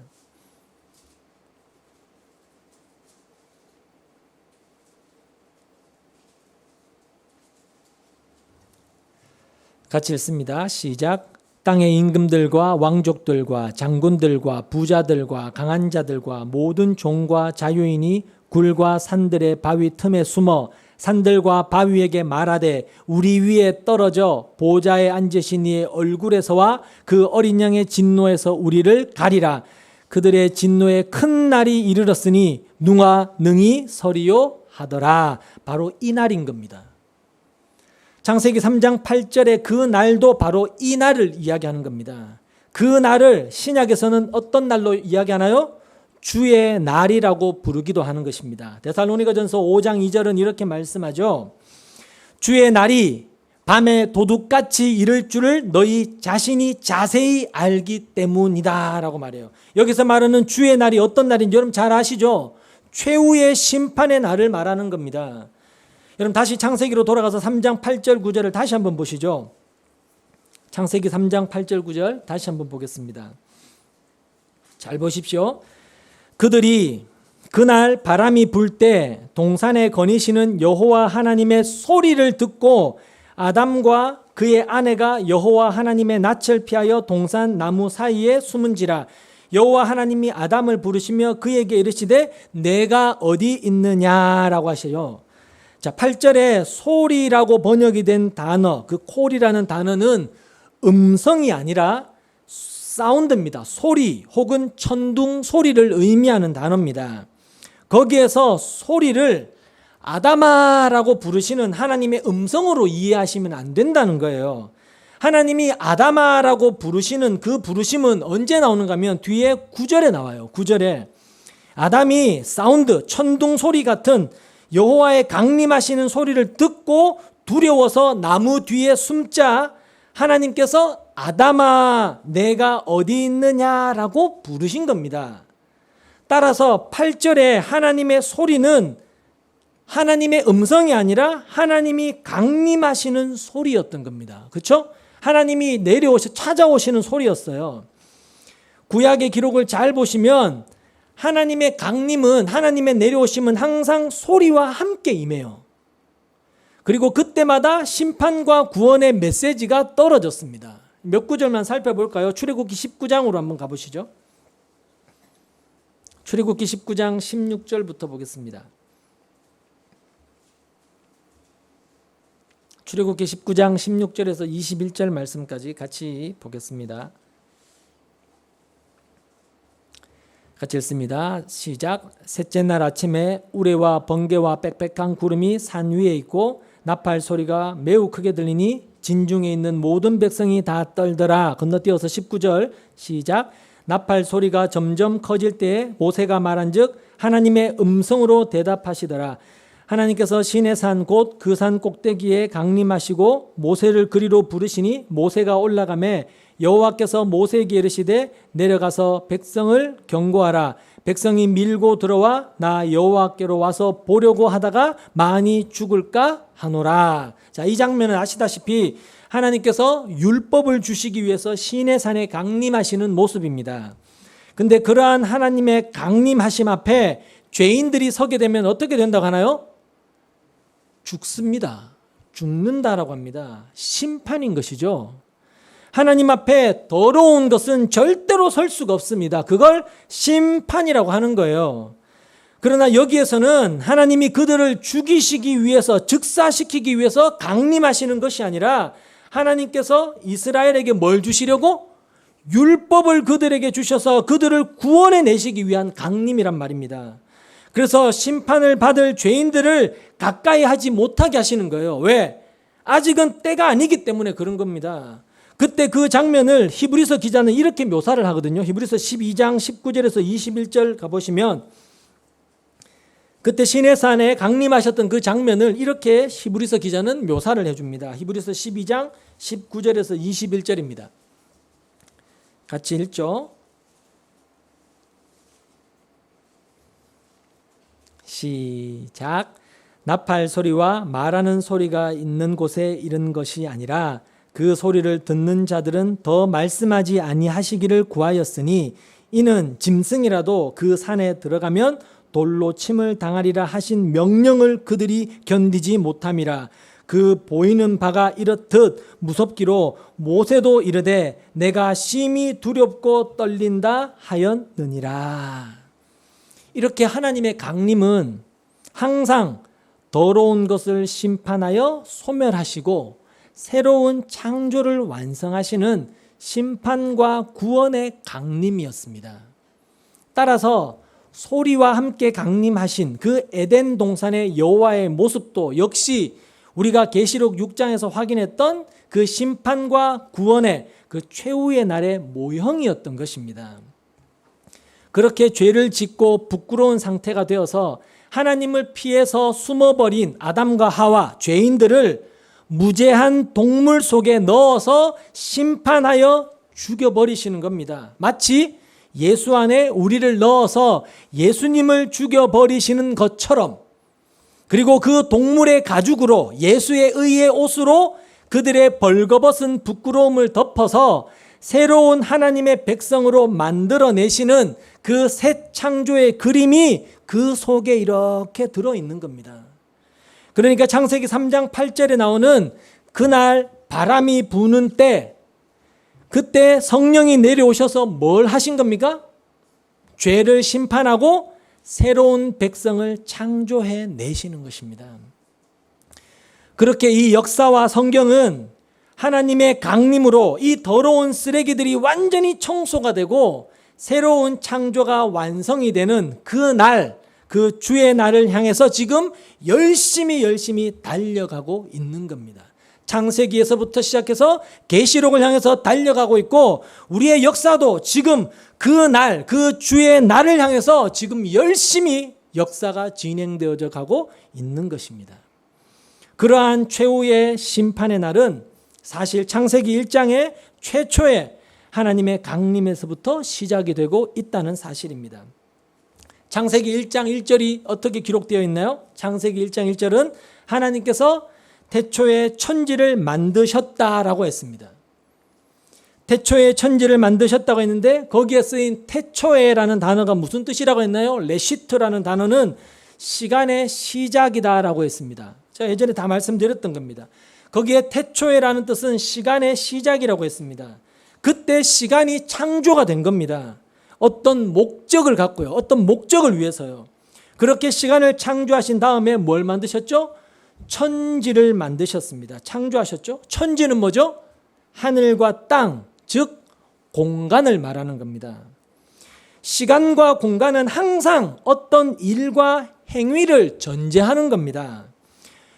같이 읽습니다. 시작. 땅의 임금들과 왕족들과 장군들과 부자들과 강한 자들과 모든 종과 자유인이 굴과 산들의 바위 틈에 숨어 산들과 바위에게 말하되 우리 위에 떨어져 보좌에 앉으신 이의 얼굴에서와 그 어린 양의 진노에서 우리를 가리라. 그들의 진노에 큰 날이 이르렀으니 누가 능히 서리요 하더라. 바로 이 날인 겁니다. 창세기 3장 8절에 그 날도 바로 이 날을 이야기하는 겁니다. 그 날을 신약에서는 어떤 날로 이야기하나요? 주의 날이라고 부르기도 하는 것입니다. 데살로니가전서 5장 2절은 이렇게 말씀하죠. 주의 날이 밤에 도둑같이 이를 줄을 너희 자신이 자세히 알기 때문이다 라고 말해요. 여기서 말하는 주의 날이 어떤 날인지 여러분 잘 아시죠? 최후의 심판의 날을 말하는 겁니다. 여러분 다시 창세기로 돌아가서 3장 8절 9절을 다시 한번 보시죠. 창세기 3장 8절 9절 다시 한번 보겠습니다. 잘 보십시오. 그들이 그날 바람이 불 때 동산에 거니시는 여호와 하나님의 소리를 듣고 아담과 그의 아내가 여호와 하나님의 낯을 피하여 동산 나무 사이에 숨은지라. 여호와 하나님이 아담을 부르시며 그에게 이르시되 내가 어디 있느냐라고 하셔요. 자, 8절에 소리라고 번역이 된 단어, 그 콜이라는 단어는 음성이 아니라 사운드입니다. 소리 혹은 천둥 소리를 의미하는 단어입니다. 거기에서 소리를 아담아라고 부르시는 하나님의 음성으로 이해하시면 안 된다는 거예요. 하나님이 아담아라고 부르시는 그 부르심은 언제 나오는가 하면 뒤에 9절에 나와요. 9절에 아담이 사운드, 천둥 소리 같은 여호와의 강림하시는 소리를 듣고 두려워서 나무 뒤에 숨자 하나님께서 아담아 내가 어디 있느냐라고 부르신 겁니다. 따라서 8절에 하나님의 소리는 하나님의 음성이 아니라 하나님이 강림하시는 소리였던 겁니다. 그렇죠? 하나님이 찾아오시는 소리였어요. 구약의 기록을 잘 보시면 하나님의 강림은 하나님의 내려오심은 항상 소리와 함께 임해요. 그리고 그때마다 심판과 구원의 메시지가 떨어졌습니다. 몇 구절만 살펴볼까요? 출애굽기 19장으로 한번 가보시죠. 출애굽기 19장 16절부터 보겠습니다. 출애굽기 19장 16절에서 21절 말씀까지 같이 보겠습니다. 같이 읽습니다. 시작. 셋째 날 아침에 우레와 번개와 빽빽한 구름이 산 위에 있고 나팔 소리가 매우 크게 들리니 진중에 있는 모든 백성이 다 떨더라. 건너뛰어서 19절 시작. 나팔 소리가 점점 커질 때에 모세가 말한즉 하나님의 음성으로 대답하시더라. 하나님께서 시내산 곧 그 산 꼭대기에 강림하시고 모세를 그리로 부르시니 모세가 올라가매 여호와께서 모세에게 이르시되 내려가서 백성을 경고하라. 백성이 밀고 들어와 나 여호와께로 와서 보려고 하다가 많이 죽을까 하노라. 자, 이 장면은 아시다시피 하나님께서 율법을 주시기 위해서 시내산에 강림하시는 모습입니다. 근데 그러한 하나님의 강림하심 앞에 죄인들이 서게 되면 어떻게 된다고 하나요? 죽습니다. 죽는다라고 합니다. 심판인 것이죠. 하나님 앞에 더러운 것은 절대로 설 수가 없습니다. 그걸 심판이라고 하는 거예요. 그러나 여기에서는 하나님이 그들을 죽이시기 위해서, 즉사시키기 위해서 강림하시는 것이 아니라 하나님께서 이스라엘에게 뭘 주시려고? 율법을 그들에게 주셔서 그들을 구원해 내시기 위한 강림이란 말입니다. 그래서 심판을 받을 죄인들을 가까이 하지 못하게 하시는 거예요. 왜? 아직은 때가 아니기 때문에 그런 겁니다. 그때 그 장면을 히브리서 기자는 이렇게 묘사를 하거든요. 히브리서 12장 19절에서 21절 가보시면 그때 시내산에 강림하셨던 그 장면을 이렇게 히브리서 기자는 묘사를 해줍니다. 히브리서 12장 19절에서 21절입니다. 같이 읽죠. 시작. 나팔 소리와 말하는 소리가 있는 곳에 이른 것이 아니라 그 소리를 듣는 자들은 더 말씀하지 아니하시기를 구하였으니 이는 짐승이라도 그 산에 들어가면 돌로 침을 당하리라 하신 명령을 그들이 견디지 못함이라. 그 보이는 바가 이렇듯 무섭기로 모세도 이르되 내가 심히 두렵고 떨린다 하였느니라. 이렇게 하나님의 강림은 항상 더러운 것을 심판하여 소멸하시고 새로운 창조를 완성하시는 심판과 구원의 강림이었습니다. 따라서 소리와 함께 강림하신 그 에덴 동산의 여호와의 모습도 역시 우리가 계시록 6장에서 확인했던 그 심판과 구원의 그 최후의 날의 모형이었던 것입니다. 그렇게 죄를 짓고 부끄러운 상태가 되어서 하나님을 피해서 숨어버린 아담과 하와 죄인들을 무죄한 동물 속에 넣어서 심판하여 죽여버리시는 겁니다. 마치 예수 안에 우리를 넣어서 예수님을 죽여버리시는 것처럼, 그리고 그 동물의 가죽으로 예수의 의의 옷으로 그들의 벌거벗은 부끄러움을 덮어서 새로운 하나님의 백성으로 만들어내시는 그 새 창조의 그림이 그 속에 이렇게 들어있는 겁니다. 그러니까 창세기 3장 8절에 나오는 그날 바람이 부는 때, 그때 성령이 내려오셔서 뭘 하신 겁니까? 죄를 심판하고 새로운 백성을 창조해 내시는 것입니다. 그렇게 이 역사와 성경은 하나님의 강림으로 이 더러운 쓰레기들이 완전히 청소가 되고 새로운 창조가 완성이 되는 그 날, 그 주의 날을 향해서 지금 열심히 달려가고 있는 겁니다. 창세기에서부터 시작해서 계시록을 향해서 달려가고 있고, 우리의 역사도 지금 그 날, 그 주의 날을 향해서 지금 열심히 역사가 진행되어져 가고 있는 것입니다. 그러한 최후의 심판의 날은 사실 창세기 1장의 최초의 하나님의 강림에서부터 시작이 되고 있다는 사실입니다. 창세기 1장 1절이 어떻게 기록되어 있나요? 창세기 1장 1절은 하나님께서 태초에 천지를 만드셨다라고 했습니다. 태초에 천지를 만드셨다고 했는데 거기에 쓰인 태초에라는 단어가 무슨 뜻이라고 했나요? 레시트라는 단어는 시간의 시작이다라고 했습니다. 제가 예전에 다 말씀드렸던 겁니다. 거기에 태초에라는 뜻은 시간의 시작이라고 했습니다. 그때 시간이 창조가 된 겁니다. 어떤 목적을 갖고요. 어떤 목적을 위해서요. 그렇게 시간을 창조하신 다음에 뭘 만드셨죠? 천지를 만드셨습니다. 창조하셨죠? 천지는 뭐죠? 하늘과 땅, 즉 공간을 말하는 겁니다. 시간과 공간은 항상 어떤 일과 행위를 전제하는 겁니다.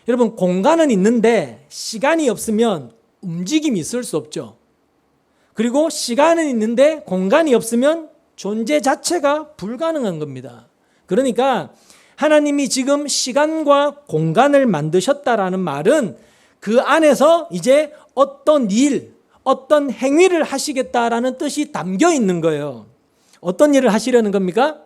여러분, 공간은 있는데 시간이 없으면 움직임이 있을 수 없죠. 그리고 시간은 있는데 공간이 없으면 존재 자체가 불가능한 겁니다. 그러니까 하나님이 지금 시간과 공간을 만드셨다라는 말은 그 안에서 이제 어떤 일, 어떤 행위를 하시겠다라는 뜻이 담겨 있는 거예요. 어떤 일을 하시려는 겁니까?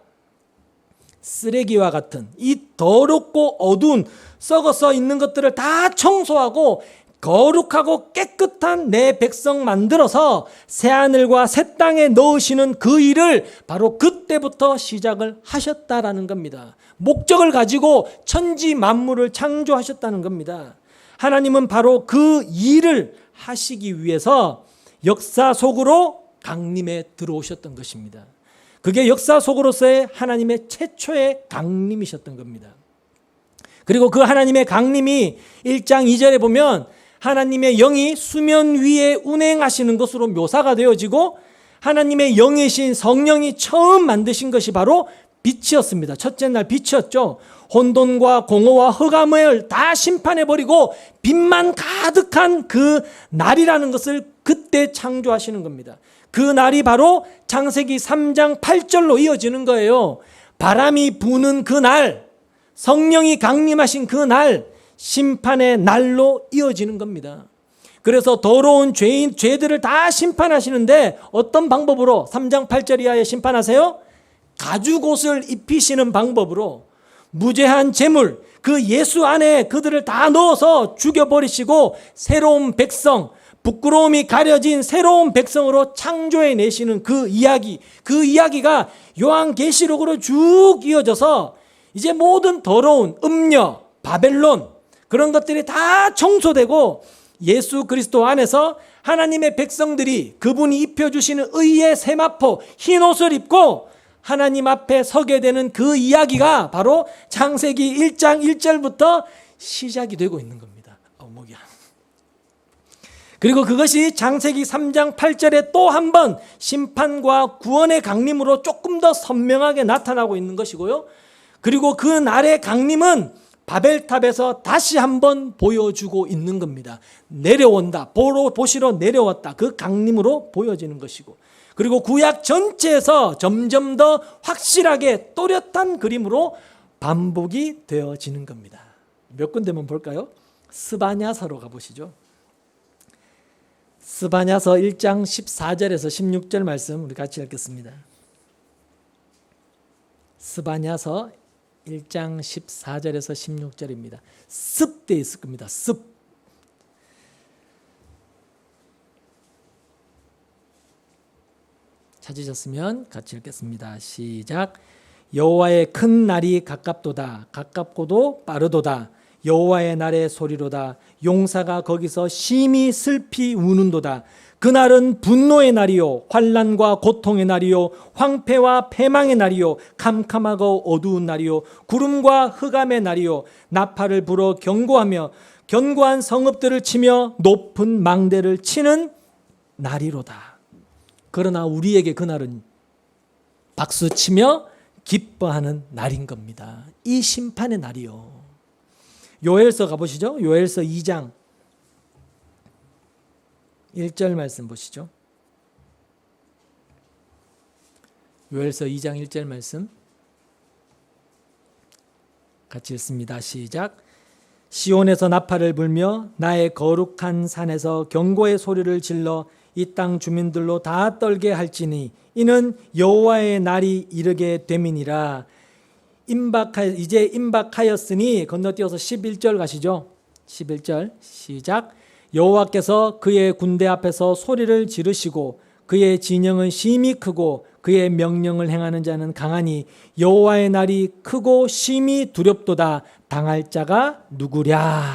쓰레기와 같은 이 더럽고 어두운 썩어서 있는 것들을 다 청소하고 거룩하고 깨끗한 내 백성 만들어서 새하늘과 새 땅에 넣으시는 그 일을 바로 그때부터 시작을 하셨다라는 겁니다. 목적을 가지고 천지 만물을 창조하셨다는 겁니다. 하나님은 바로 그 일을 하시기 위해서 역사 속으로 강림에 들어오셨던 것입니다. 그게 역사 속으로서의 하나님의 최초의 강림이셨던 겁니다. 그리고 그 하나님의 강림이 1장 2절에 보면 하나님의 영이 수면 위에 운행하시는 것으로 묘사가 되어지고 하나님의 영이신 성령이 처음 만드신 것이 바로 빛이었습니다. 첫째 날 빛이었죠. 혼돈과 공허와 흑암을 다 심판해버리고 빛만 가득한 그 날이라는 것을 그때 창조하시는 겁니다. 그 날이 바로 창세기 3장 8절로 이어지는 거예요. 바람이 부는 그 날, 성령이 강림하신 그 날, 심판의 날로 이어지는 겁니다. 그래서 더러운 죄들을 다 심판하시는데 어떤 방법으로 3장 8절 이하에 심판하세요? 가죽옷을 입히시는 방법으로 무죄한 재물, 그 예수 안에 그들을 다 넣어서 죽여버리시고 새로운 백성, 부끄러움이 가려진 새로운 백성으로 창조해 내시는 그 이야기가 요한계시록으로 쭉 이어져서 이제 모든 더러운 음녀, 바벨론 그런 것들이 다 청소되고 예수 그리스도 안에서 하나님의 백성들이 그분이 입혀주시는 의의 세마포 흰 옷을 입고 하나님 앞에 서게 되는 그 이야기가 바로 창세기 1장 1절부터 시작이 되고 있는 겁니다. 그리고 그것이 창세기 3장 8절에 또 한 번 심판과 구원의 강림으로 조금 더 선명하게 나타나고 있는 것이고요. 그리고 그 날의 강림은 바벨탑에서 다시 한번 보여주고 있는 겁니다. 내려온다. 보시러 내려왔다. 그 강림으로 보여지는 것이고. 그리고 구약 전체에서 점점 더 확실하게 또렷한 그림으로 반복이 되어지는 겁니다. 몇 군데만 볼까요? 스바냐서로 가보시죠. 스바냐서 1장 14절에서 16절 말씀 우리 같이 읽겠습니다. 스바냐서 1장 14절에서 16절입니다. 습되어 있을 겁니다. 습. 찾으셨으면 같이 읽겠습니다. 시작. 여호와의 큰 날이 가깝도다. 가깝고도 빠르도다. 여호와의 날의 소리로다. 용사가 거기서 심히 슬피 우는도다. 그날은 분노의 날이요 환난과 고통의 날이요 황폐와 패망의 날이요 캄캄하고 어두운 날이요 구름과 흑암의 날이요 나팔을 불어 경고하며 견고한 성읍들을 치며 높은 망대를 치는 날이로다. 그러나 우리에게 그날은 박수치며 기뻐하는 날인 겁니다. 이 심판의 날이요. 요엘서 가보시죠. 요엘서 2장 1절 말씀 보시죠. 요엘서 2장 1절 말씀 같이 읽습니다. 시작. 시온에서 나팔을 불며 나의 거룩한 산에서 경고의 소리를 질러 이 땅 주민들로 다 떨게 할지니 이는 여호와의 날이 이르게 됨이니라. 이제 임박하였으니 건너뛰어서 11절 가시죠. 11절 시작. 여호와께서 그의 군대 앞에서 소리를 지르시고 그의 진영은 심히 크고 그의 명령을 행하는 자는 강하니 여호와의 날이 크고 심히 두렵도다. 당할 자가 누구랴.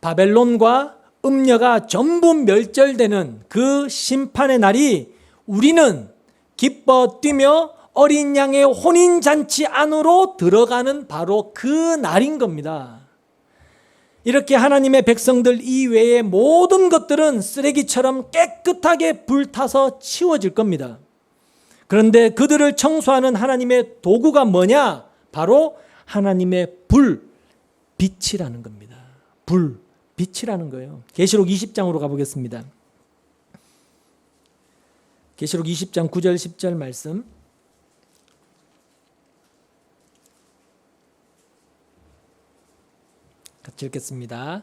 바벨론과 음녀가 전부 멸절되는 그 심판의 날이 우리는 기뻐 뛰며 어린 양의 혼인잔치 안으로 들어가는 바로 그 날인 겁니다. 이렇게 하나님의 백성들 이외의 모든 것들은 쓰레기처럼 깨끗하게 불타서 치워질 겁니다. 그런데 그들을 청소하는 하나님의 도구가 뭐냐? 바로 하나님의 불, 빛이라는 겁니다. 불, 빛이라는 거예요. 계시록 20장으로 가보겠습니다. 계시록 20장 9절 10절 말씀 같이 읽겠습니다.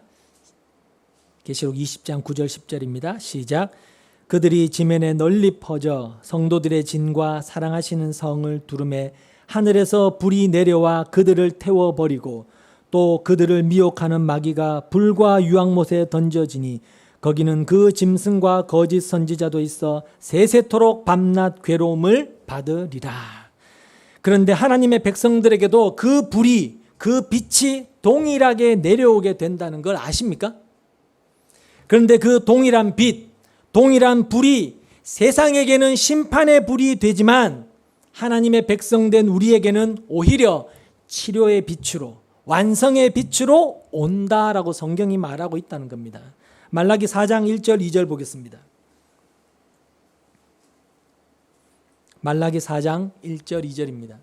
계시록 20장 9절 10절입니다. 시작. 그들이 지면에 널리 퍼져 성도들의 진과 사랑하시는 성을 두르매 하늘에서 불이 내려와 그들을 태워버리고 또 그들을 미혹하는 마귀가 불과 유황못에 던져지니 거기는 그 짐승과 거짓 선지자도 있어 세세토록 밤낮 괴로움을 받으리라. 그런데 하나님의 백성들에게도 그 불이, 그 빛이 동일하게 내려오게 된다는 걸 아십니까? 그런데 그 동일한 빛, 동일한 불이 세상에게는 심판의 불이 되지만 하나님의 백성된 우리에게는 오히려 치료의 빛으로, 완성의 빛으로 온다라고 성경이 말하고 있다는 겁니다. 말라기 4장 1절 2절 보겠습니다. 말라기 4장 1절 2절입니다.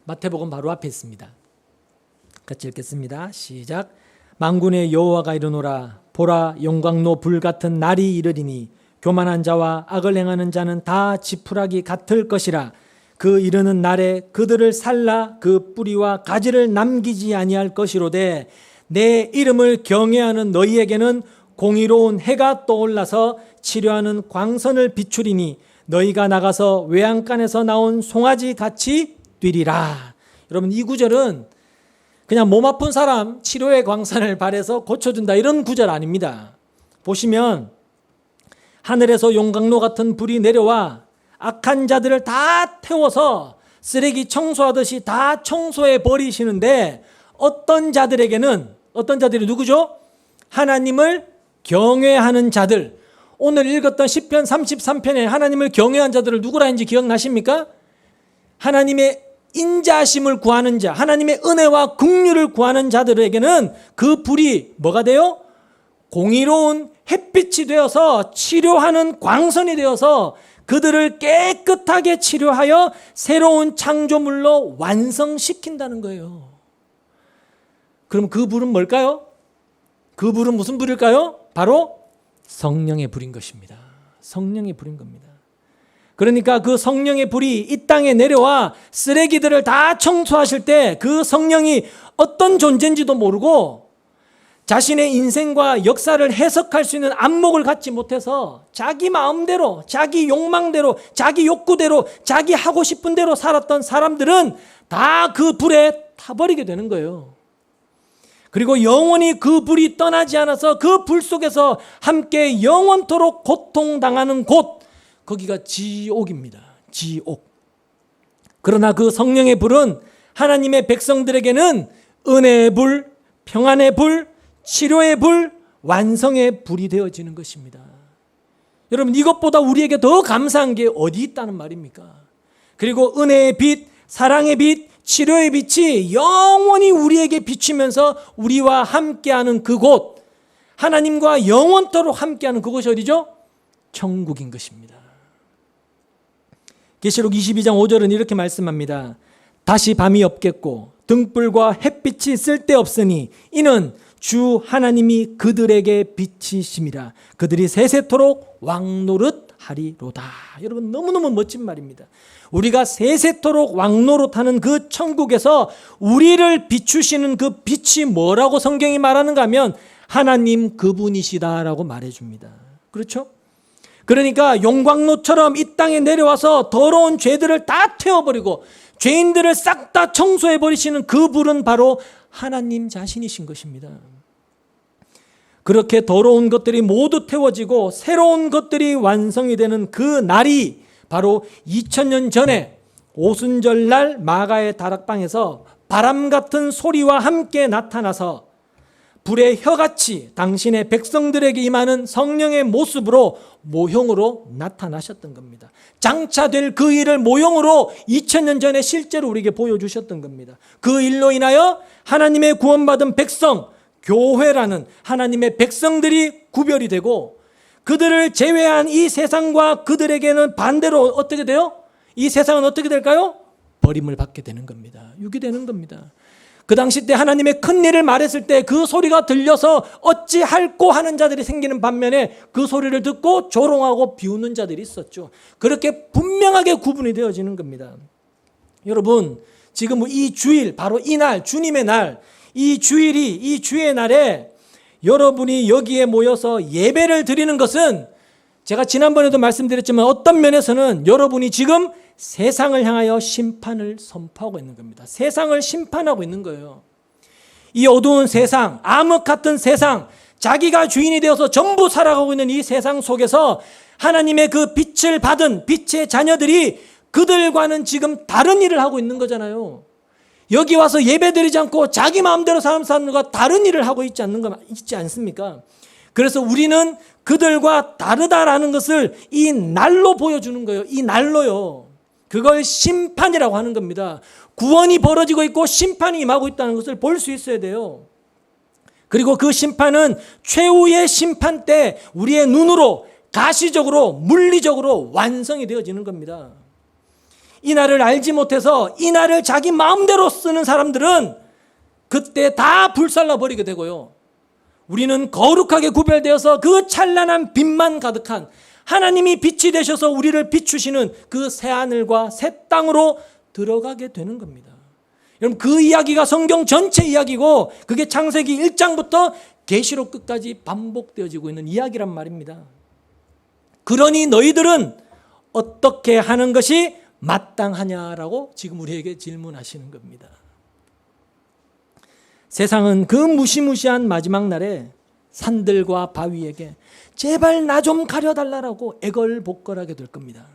마태복음 바로 앞에 있습니다. 같이 읽겠습니다. 시작. 만군의 여호와가 이르노라. 보라, 영광로 불 같은 날이 이르리니 교만한 자와 악을 행하는 자는 다 지푸라기 같을 것이라. 그 이르는 날에 그들을 살라 그 뿌리와 가지를 남기지 아니할 것이로되 내 이름을 경외하는 너희에게는 공의로운 해가 떠올라서 치료하는 광선을 비추리니 너희가 나가서 외양간에서 나온 송아지 같이 뛰리라. 여러분, 이 구절은 그냥 몸 아픈 사람 치료의 광선을 발해서 고쳐준다 이런 구절 아닙니다. 보시면 하늘에서 용광로 같은 불이 내려와 악한 자들을 다 태워서 쓰레기 청소하듯이 다 청소해 버리시는데 어떤 자들에게는, 어떤 자들이 누구죠? 하나님을 경외하는 자들. 오늘 읽었던 시편 33편에 하나님을 경외한 자들을 누구라 했는지 기억나십니까? 하나님의 인자하심을 구하는 자, 하나님의 은혜와 긍휼을 구하는 자들에게는 그 불이 뭐가 돼요? 공의로운 햇빛이 되어서 치료하는 광선이 되어서 그들을 깨끗하게 치료하여 새로운 창조물로 완성시킨다는 거예요. 그럼 그 불은 뭘까요? 그 불은 무슨 불일까요? 바로 성령의 불인 것입니다. 성령의 불인 겁니다. 그러니까 그 성령의 불이 이 땅에 내려와 쓰레기들을 다 청소하실 때 그 성령이 어떤 존재인지도 모르고 자신의 인생과 역사를 해석할 수 있는 안목을 갖지 못해서 자기 마음대로, 자기 욕망대로, 자기 욕구대로, 자기 하고 싶은 대로 살았던 사람들은 다 그 불에 타버리게 되는 거예요. 그리고 영원히 그 불이 떠나지 않아서 그 불 속에서 함께 영원토록 고통당하는 곳, 거기가 지옥입니다. 지옥. 그러나 그 성령의 불은 하나님의 백성들에게는 은혜의 불, 평안의 불, 치료의 불, 완성의 불이 되어지는 것입니다. 여러분, 이것보다 우리에게 더 감사한 게 어디 있다는 말입니까? 그리고 은혜의 빛, 사랑의 빛, 치료의 빛이 영원히 우리에게 비추면서 우리와 함께하는 그곳, 하나님과 영원토록 함께하는 그곳이 어디죠? 천국인 것입니다. 계시록 22장 5절은 이렇게 말씀합니다. 다시 밤이 없겠고 등불과 햇빛이 쓸데없으니 이는 주 하나님이 그들에게 빛이심이라. 그들이 세세토록 왕노릇 하리로다. 여러분, 너무너무 멋진 말입니다. 우리가 세세토록 왕노릇하는 그 천국에서 우리를 비추시는 그 빛이 뭐라고 성경이 말하는가 하면 하나님 그분이시다라고 말해줍니다. 그렇죠? 그러니까 용광로처럼 이 땅에 내려와서 더러운 죄들을 다 태워버리고 죄인들을 싹 다 청소해버리시는 그 불은 바로 하나님 자신이신 것입니다. 그렇게 더러운 것들이 모두 태워지고 새로운 것들이 완성이 되는 그 날이 바로 2000년 전에 오순절날 마가의 다락방에서 바람 같은 소리와 함께 나타나서 불의 혀같이 당신의 백성들에게 임하는 성령의 모습으로 모형으로 나타나셨던 겁니다. 장차될 그 일을 모형으로 2000년 전에 실제로 우리에게 보여주셨던 겁니다. 그 일로 인하여 하나님의 구원받은 백성, 교회라는 하나님의 백성들이 구별이 되고 그들을 제외한 이 세상과 그들에게는 반대로 어떻게 돼요? 이 세상은 어떻게 될까요? 버림을 받게 되는 겁니다. 유기되는 겁니다. 그 당시 때 하나님의 큰 일을 말했을 때 그 소리가 들려서 어찌할꼬 하는 자들이 생기는 반면에 그 소리를 듣고 조롱하고 비웃는 자들이 있었죠. 그렇게 분명하게 구분이 되어지는 겁니다. 여러분, 지금 이 주일, 바로 이 날, 주님의 날, 이 주일이, 이 주의 날에 여러분이 여기에 모여서 예배를 드리는 것은 제가 지난번에도 말씀드렸지만 어떤 면에서는 여러분이 지금 세상을 향하여 심판을 선포하고 있는 겁니다. 세상을 심판하고 있는 거예요. 이 어두운 세상, 암흑 같은 세상, 자기가 주인이 되어서 전부 살아가고 있는 이 세상 속에서 하나님의 그 빛을 받은 빛의 자녀들이 그들과는 지금 다른 일을 하고 있는 거잖아요. 여기 와서 예배드리지 않고 자기 마음대로 사는 것과 다른 일을 하고 있지 않습니까? 그래서 우리는 그들과 다르다라는 것을 이 날로 보여주는 거예요. 이 날로요. 그걸 심판이라고 하는 겁니다. 구원이 벌어지고 있고 심판이 임하고 있다는 것을 볼 수 있어야 돼요. 그리고 그 심판은 최후의 심판 때 우리의 눈으로 가시적으로 물리적으로 완성이 되어지는 겁니다. 이 날을 알지 못해서 이 날을 자기 마음대로 쓰는 사람들은 그때 다 불살라 버리게 되고요. 우리는 거룩하게 구별되어서 그 찬란한 빛만 가득한 하나님이 빛이 되셔서 우리를 비추시는 그 새하늘과 새 땅으로 들어가게 되는 겁니다. 여러분, 그 이야기가 성경 전체 이야기고 그게 창세기 1장부터 계시록 끝까지 반복되어지고 있는 이야기란 말입니다. 그러니 너희들은 어떻게 하는 것이 마땅하냐라고 지금 우리에게 질문하시는 겁니다. 세상은 그 무시무시한 마지막 날에 산들과 바위에게 제발 나 좀 가려달라고 애걸복걸하게 될 겁니다.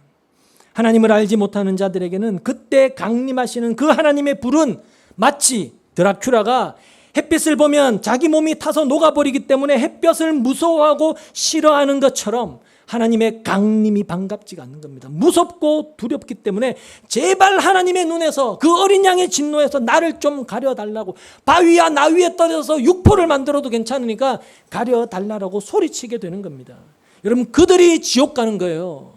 하나님을 알지 못하는 자들에게는 그때 강림하시는 그 하나님의 불은 마치 드라큘라가 햇빛을 보면 자기 몸이 타서 녹아버리기 때문에 햇볕을 무서워하고 싫어하는 것처럼 하나님의 강림이 반갑지가 않는 겁니다. 무섭고 두렵기 때문에 제발 하나님의 눈에서 그 어린 양의 진노에서 나를 좀 가려달라고, 바위야 나 위에 떨어져서 육포를 만들어도 괜찮으니까 가려달라고 소리치게 되는 겁니다. 여러분, 그들이 지옥 가는 거예요.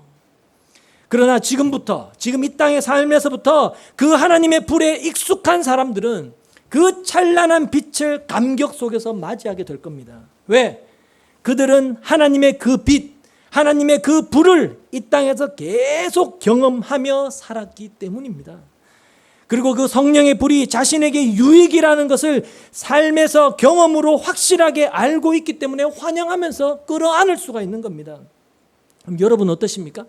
그러나 지금부터, 지금 이 땅의 삶에서부터 그 하나님의 불에 익숙한 사람들은 그 찬란한 빛을 감격 속에서 맞이하게 될 겁니다. 왜? 그들은 하나님의 그 빛, 하나님의 그 불을 이 땅에서 계속 경험하며 살았기 때문입니다. 그리고 그 성령의 불이 자신에게 유익이라는 것을 삶에서 경험으로 확실하게 알고 있기 때문에 환영하면서 끌어안을 수가 있는 겁니다. 그럼 여러분 어떠십니까?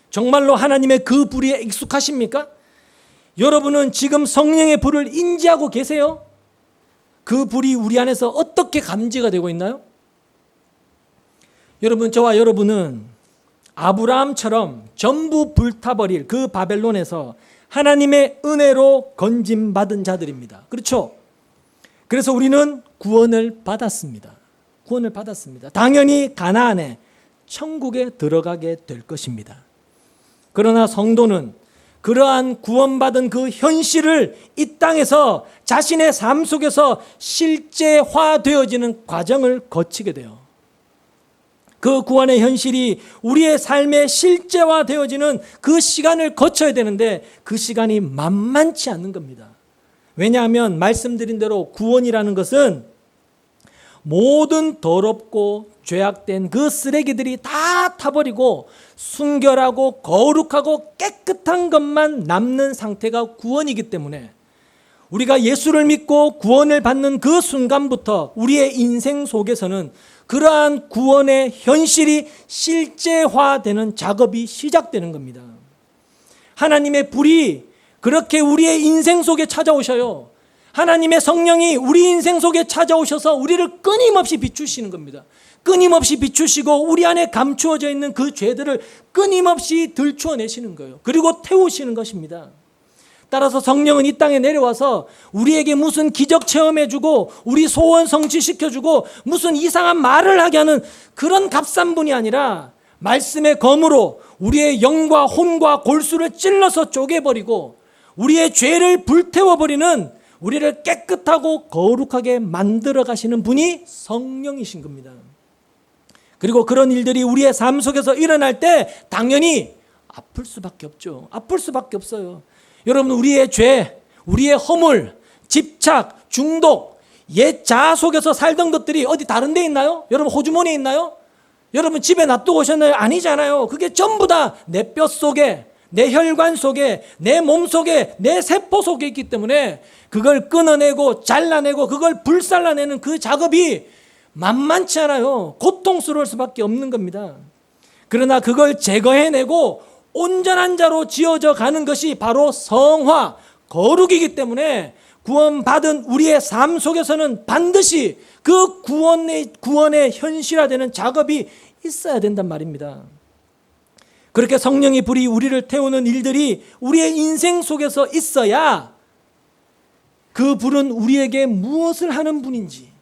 정말로 하나님의 그 불에 익숙하십니까? 여러분은 지금 성령의 불을 인지하고 계세요? 그 불이 우리 안에서 어떻게 감지가 되고 있나요? 여러분, 저와 여러분은 아브라함처럼 전부 불타버릴 그 바벨론에서 하나님의 은혜로 건짐받은 자들입니다. 그렇죠? 그래서 우리는 구원을 받았습니다. 구원을 받았습니다. 당연히 가나안에 천국에 들어가게 될 것입니다. 그러나 성도는 그러한 구원받은 그 현실을 이 땅에서 자신의 삶 속에서 실제화되어지는 과정을 거치게 돼요. 그 구원의 현실이 우리의 삶에 실제화되어지는 그 시간을 거쳐야 되는데 그 시간이 만만치 않는 겁니다. 왜냐하면 말씀드린 대로 구원이라는 것은 모든 더럽고 죄악된 그 쓰레기들이 다 타버리고 순결하고 거룩하고 깨끗한 것만 남는 상태가 구원이기 때문에 우리가 예수를 믿고 구원을 받는 그 순간부터 우리의 인생 속에서는 그러한 구원의 현실이 실제화되는 작업이 시작되는 겁니다. 하나님의 불이 그렇게 우리의 인생 속에 찾아오셔요. 하나님의 성령이 우리 인생 속에 찾아오셔서 우리를 끊임없이 비추시는 겁니다. 끊임없이 비추시고 우리 안에 감추어져 있는 그 죄들을 끊임없이 들추어내시는 거예요. 그리고 태우시는 것입니다. 따라서 성령은 이 땅에 내려와서 우리에게 무슨 기적 체험해주고 우리 소원 성취시켜주고 무슨 이상한 말을 하게 하는 그런 값싼 분이 아니라 말씀의 검으로 우리의 영과 혼과 골수를 찔러서 쪼개버리고 우리의 죄를 불태워버리는, 우리를 깨끗하고 거룩하게 만들어 가시는 분이 성령이신 겁니다. 그리고 그런 일들이 우리의 삶 속에서 일어날 때 당연히 아플 수밖에 없죠. 아플 수밖에 없어요. 여러분, 우리의 죄, 우리의 허물, 집착, 중독, 옛 자아 속에서 살던 것들이 어디 다른 데 있나요? 여러분, 호주머니에 있나요? 여러분, 집에 놔두고 오셨나요? 아니잖아요. 그게 전부 다 내 뼈 속에, 내 혈관 속에, 내 몸 속에, 내 세포 속에 있기 때문에 그걸 끊어내고 잘라내고 그걸 불살라내는 그 작업이 만만치 않아요. 고통스러울 수밖에 없는 겁니다. 그러나 그걸 제거해내고 온전한 자로 지어져 가는 것이 바로 성화, 거룩이기 때문에 구원받은 우리의 삶 속에서는 반드시 그 구원의 현실화되는 작업이 있어야 된단 말입니다. 그렇게 성령의 불이 우리를 태우는 일들이 우리의 인생 속에서 있어야 그 불은 우리에게 무엇을 하는 분인지,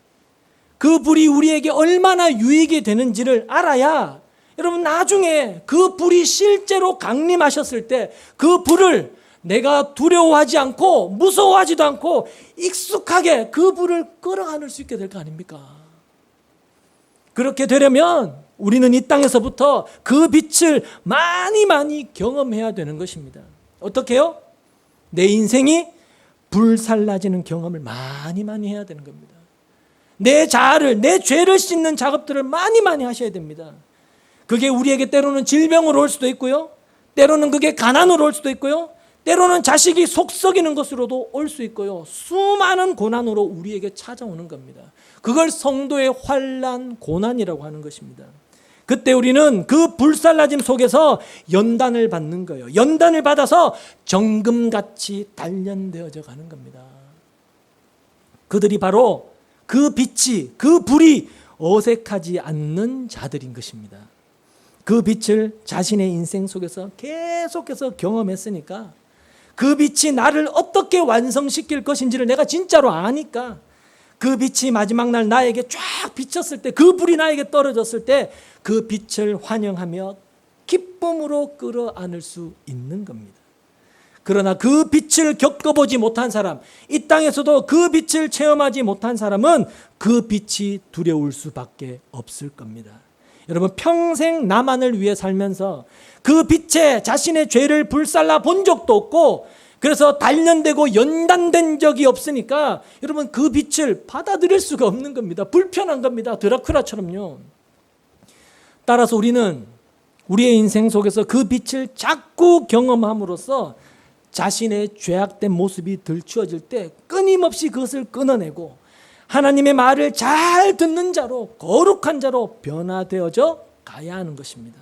그 불이 우리에게 얼마나 유익이 되는지를 알아야 여러분, 나중에 그 불이 실제로 강림하셨을 때 그 불을 내가 두려워하지 않고 무서워하지도 않고 익숙하게 그 불을 끌어안을 수 있게 될 거 아닙니까? 그렇게 되려면 우리는 이 땅에서부터 그 빛을 많이 경험해야 되는 것입니다. 어떻게 해요? 내 인생이 불살라지는 경험을 많이 해야 되는 겁니다. 내 자아를, 내 죄를 씻는 작업들을 많이 하셔야 됩니다. 그게 우리에게 때로는 질병으로 올 수도 있고요. 때로는 그게 가난으로 올 수도 있고요. 때로는 자식이 속썩이는 것으로도 올 수 있고요. 수많은 고난으로 우리에게 찾아오는 겁니다. 그걸 성도의 환난, 고난이라고 하는 것입니다. 그때 우리는 그 불살라짐 속에서 연단을 받는 거예요. 연단을 받아서 정금같이 단련되어져 가는 겁니다. 그들이 바로 그 빛이, 그 불이 어색하지 않는 자들인 것입니다. 그 빛을 자신의 인생 속에서 계속해서 경험했으니까 그 빛이 나를 어떻게 완성시킬 것인지를 내가 진짜로 아니까 그 빛이 마지막 날 나에게 쫙 비쳤을 때, 그 불이 나에게 떨어졌을 때 그 빛을 환영하며 기쁨으로 끌어안을 수 있는 겁니다. 그러나 그 빛을 겪어보지 못한 사람, 이 땅에서도 그 빛을 체험하지 못한 사람은 그 빛이 두려울 수밖에 없을 겁니다. 여러분, 평생 나만을 위해 살면서 그 빛에 자신의 죄를 불살라 본 적도 없고 그래서 단련되고 연단된 적이 없으니까 여러분, 그 빛을 받아들일 수가 없는 겁니다. 불편한 겁니다. 드라큘라처럼요. 따라서 우리는 우리의 인생 속에서 그 빛을 자꾸 경험함으로써 자신의 죄악된 모습이 들추어질 때 끊임없이 그것을 끊어내고 하나님의 말을 잘 듣는 자로, 거룩한 자로 변화되어져 가야 하는 것입니다.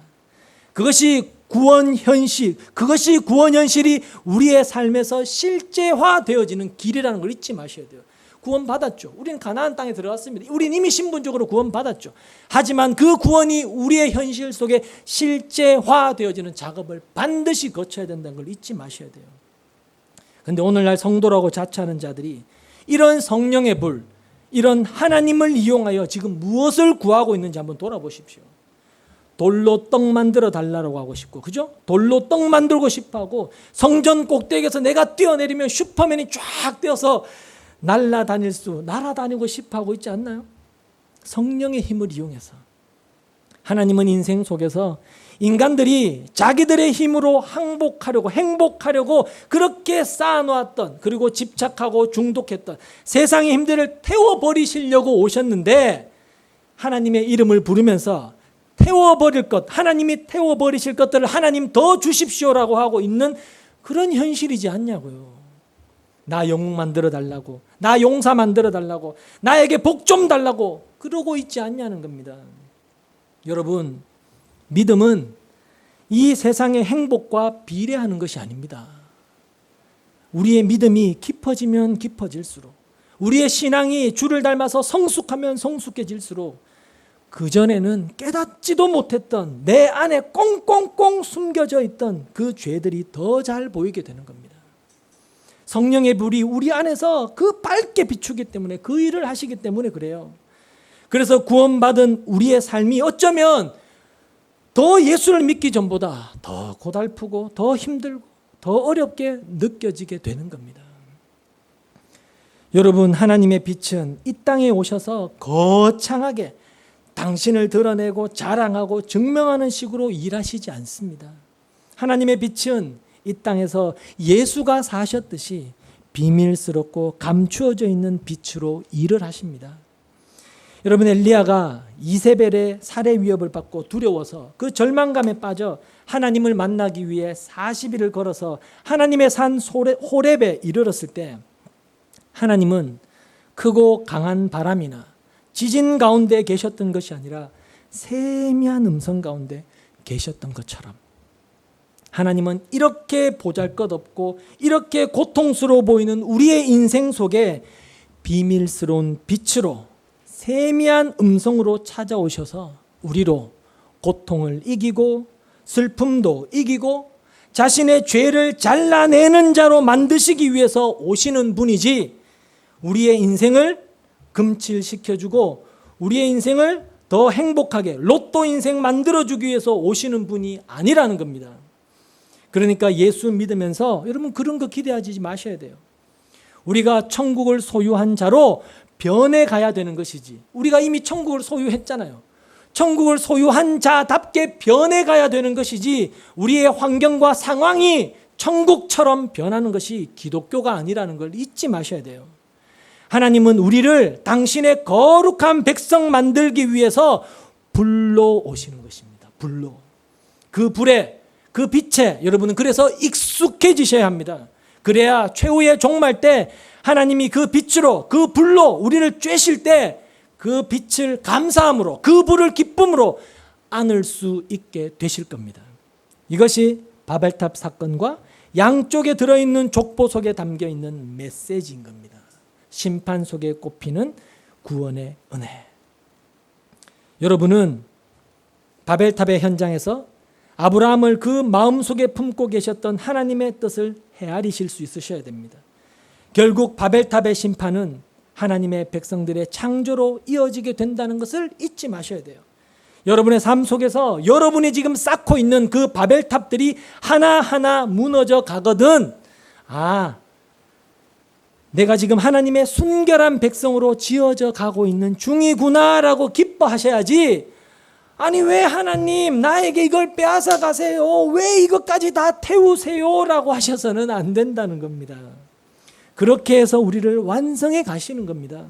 그것이 구원 현실, 그것이 구원 현실이 우리의 삶에서 실제화되어지는 길이라는 걸 잊지 마셔야 돼요. 구원 받았죠. 우리는 가나안 땅에 들어갔습니다. 우리는 이미 신분적으로 구원 받았죠. 하지만 그 구원이 우리의 현실 속에 실제화되어지는 작업을 반드시 거쳐야 된다는 걸 잊지 마셔야 돼요. 그런데 오늘날 성도라고 자처하는 자들이 이런 성령의 불, 이런 하나님을 이용하여 지금 무엇을 구하고 있는지 한번 돌아보십시오. 돌로 떡 만들어 달라고 하고 싶고, 그죠? 돌로 떡 만들고 싶어 하고, 성전 꼭대기에서 내가 뛰어내리면 슈퍼맨이 쫙 뛰어서 날아다니고 싶어 하고 있지 않나요? 성령의 힘을 이용해서. 하나님은 인생 속에서 인간들이 자기들의 힘으로 행복하려고 그렇게 쌓아놓았던, 그리고 집착하고 중독했던 세상의 힘들을 태워버리시려고 오셨는데, 하나님의 이름을 부르면서 태워버릴 것, 하나님이 태워버리실 것들을 하나님 더 주십시오라고 하고 있는 그런 현실이지 않냐고요. 나 영웅 만들어 달라고, 나 용사 만들어 달라고, 나에게 복 좀 달라고 그러고 있지 않냐는 겁니다. 여러분, 믿음은 이 세상의 행복과 비례하는 것이 아닙니다. 우리의 믿음이 깊어지면 깊어질수록, 우리의 신앙이 주를 닮아서 성숙하면 성숙해질수록 그전에는 깨닫지도 못했던 내 안에 꽁꽁꽁 숨겨져 있던 그 죄들이 더 잘 보이게 되는 겁니다. 성령의 불이 우리 안에서 그 밝게 비추기 때문에, 그 일을 하시기 때문에 그래요. 그래서 구원받은 우리의 삶이 어쩌면 더 예수를 믿기 전보다 더 고달프고 더 힘들고 더 어렵게 느껴지게 되는 겁니다. 여러분, 하나님의 빛은 이 땅에 오셔서 거창하게 당신을 드러내고 자랑하고 증명하는 식으로 일하시지 않습니다. 하나님의 빛은 이 땅에서 예수가 사셨듯이 비밀스럽고 감추어져 있는 빛으로 일을 하십니다. 여러분, 엘리야가 이세벨의 살해 위협을 받고 두려워서 그 절망감에 빠져 하나님을 만나기 위해 40일을 걸어서 하나님의 산 호렙에 이르렀을 때 하나님은 크고 강한 바람이나 지진 가운데 계셨던 것이 아니라 세미한 음성 가운데 계셨던 것처럼 하나님은 이렇게 보잘것없고 이렇게 고통스러워 보이는 우리의 인생 속에 비밀스러운 빛으로 세미한 음성으로 찾아오셔서 우리로 고통을 이기고 슬픔도 이기고 자신의 죄를 잘라내는 자로 만드시기 위해서 오시는 분이지, 우리의 인생을 금칠시켜주고 우리의 인생을 더 행복하게 로또 인생 만들어주기 위해서 오시는 분이 아니라는 겁니다. 그러니까 예수 믿으면서 여러분 그런 거 기대하지 마셔야 돼요. 우리가 천국을 소유한 자로 변해가야 되는 것이지, 우리가 이미 천국을 소유했잖아요. 천국을 소유한 자답게 변해가야 되는 것이지, 우리의 환경과 상황이 천국처럼 변하는 것이 기독교가 아니라는 걸 잊지 마셔야 돼요. 하나님은 우리를 당신의 거룩한 백성 만들기 위해서 불러 오시는 것입니다. 불로. 그 불에, 그 빛에 여러분은 그래서 익숙해지셔야 합니다. 그래야 최후의 종말 때 하나님이 그 빛으로, 그 불로 우리를 쬐실 때 그 빛을 감사함으로, 그 불을 기쁨으로 안을 수 있게 되실 겁니다. 이것이 바벨탑 사건과 양쪽에 들어있는 족보 속에 담겨있는 메시지인 겁니다. 심판 속에 꼽히는 구원의 은혜. 여러분은 바벨탑의 현장에서 아브라함을 그 마음속에 품고 계셨던 하나님의 뜻을 헤아리실 수 있으셔야 됩니다. 결국 바벨탑의 심판은 하나님의 백성들의 창조로 이어지게 된다는 것을 잊지 마셔야 돼요. 여러분의 삶 속에서 여러분이 지금 쌓고 있는 그 바벨탑들이 하나하나 무너져 가거든, 내가 지금 하나님의 순결한 백성으로 지어져 가고 있는 중이구나라고 기뻐하셔야지, 아니 왜 하나님 나에게 이걸 빼앗아 가세요, 왜 이것까지 다 태우세요 라고 하셔서는 안 된다는 겁니다. 그렇게 해서 우리를 완성해 가시는 겁니다.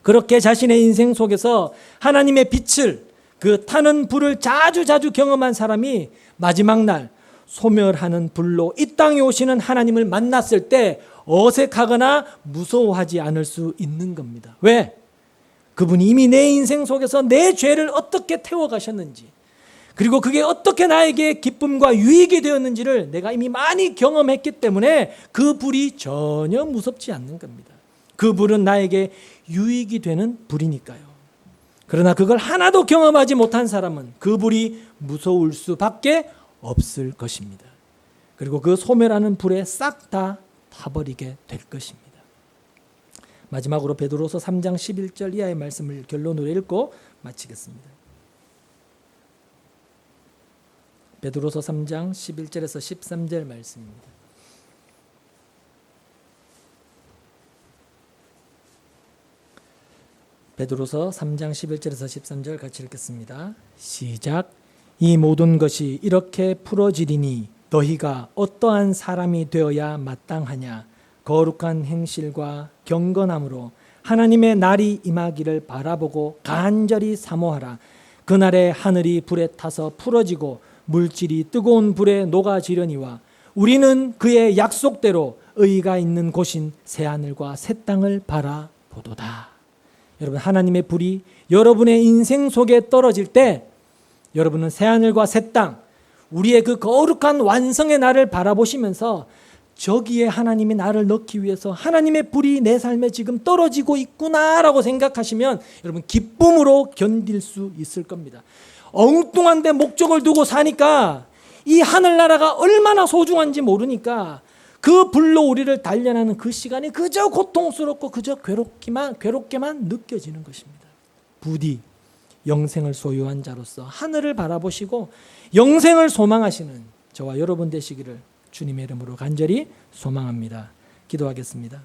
그렇게 자신의 인생 속에서 하나님의 빛을, 그 타는 불을 자주 경험한 사람이 마지막 날 소멸하는 불로 이 땅에 오시는 하나님을 만났을 때 어색하거나 무서워하지 않을 수 있는 겁니다. 왜? 그분이 이미 내 인생 속에서 내 죄를 어떻게 태워가셨는지, 그리고 그게 어떻게 나에게 기쁨과 유익이 되었는지를 내가 이미 많이 경험했기 때문에 그 불이 전혀 무섭지 않는 겁니다. 그 불은 나에게 유익이 되는 불이니까요. 그러나 그걸 하나도 경험하지 못한 사람은 그 불이 무서울 수밖에 없을 것입니다. 그리고 그 소멸하는 불에 싹 다 타버리게 될 것입니다. 마지막으로 베드로서 3장 11절 이하의 말씀을 결론으로 읽고 마치겠습니다. 베드로서 3장 11절에서 13절 말씀입니다. 베드로서 3장 11절에서 13절 같이 읽겠습니다. 시작. 이 모든 것이 이렇게 풀어지리니 너희가 어떠한 사람이 되어야 마땅하냐. 거룩한 행실과 경건함으로 하나님의 날이 임하기를 바라보고 간절히 사모하라. 그날에 하늘이 불에 타서 풀어지고 물질이 뜨거운 불에 녹아지려니와 우리는 그의 약속대로 의가 있는 곳인 새하늘과 새 땅을 바라보도다. 여러분, 하나님의 불이 여러분의 인생 속에 떨어질 때 여러분은 새하늘과 새 땅, 우리의 그 거룩한 완성의 날을 바라보시면서 저기에 하나님이 나를 넣기 위해서 하나님의 불이 내 삶에 지금 떨어지고 있구나라고 생각하시면 여러분 기쁨으로 견딜 수 있을 겁니다. 엉뚱한 데 목적을 두고 사니까 이 하늘나라가 얼마나 소중한지 모르니까 그 불로 우리를 단련하는 그 시간이 그저 고통스럽고 그저 괴롭게만 느껴지는 것입니다. 부디 영생을 소유한 자로서 하늘을 바라보시고 영생을 소망하시는 저와 여러분 되시기를 주님의 이름으로 간절히 소망합니다. 기도하겠습니다.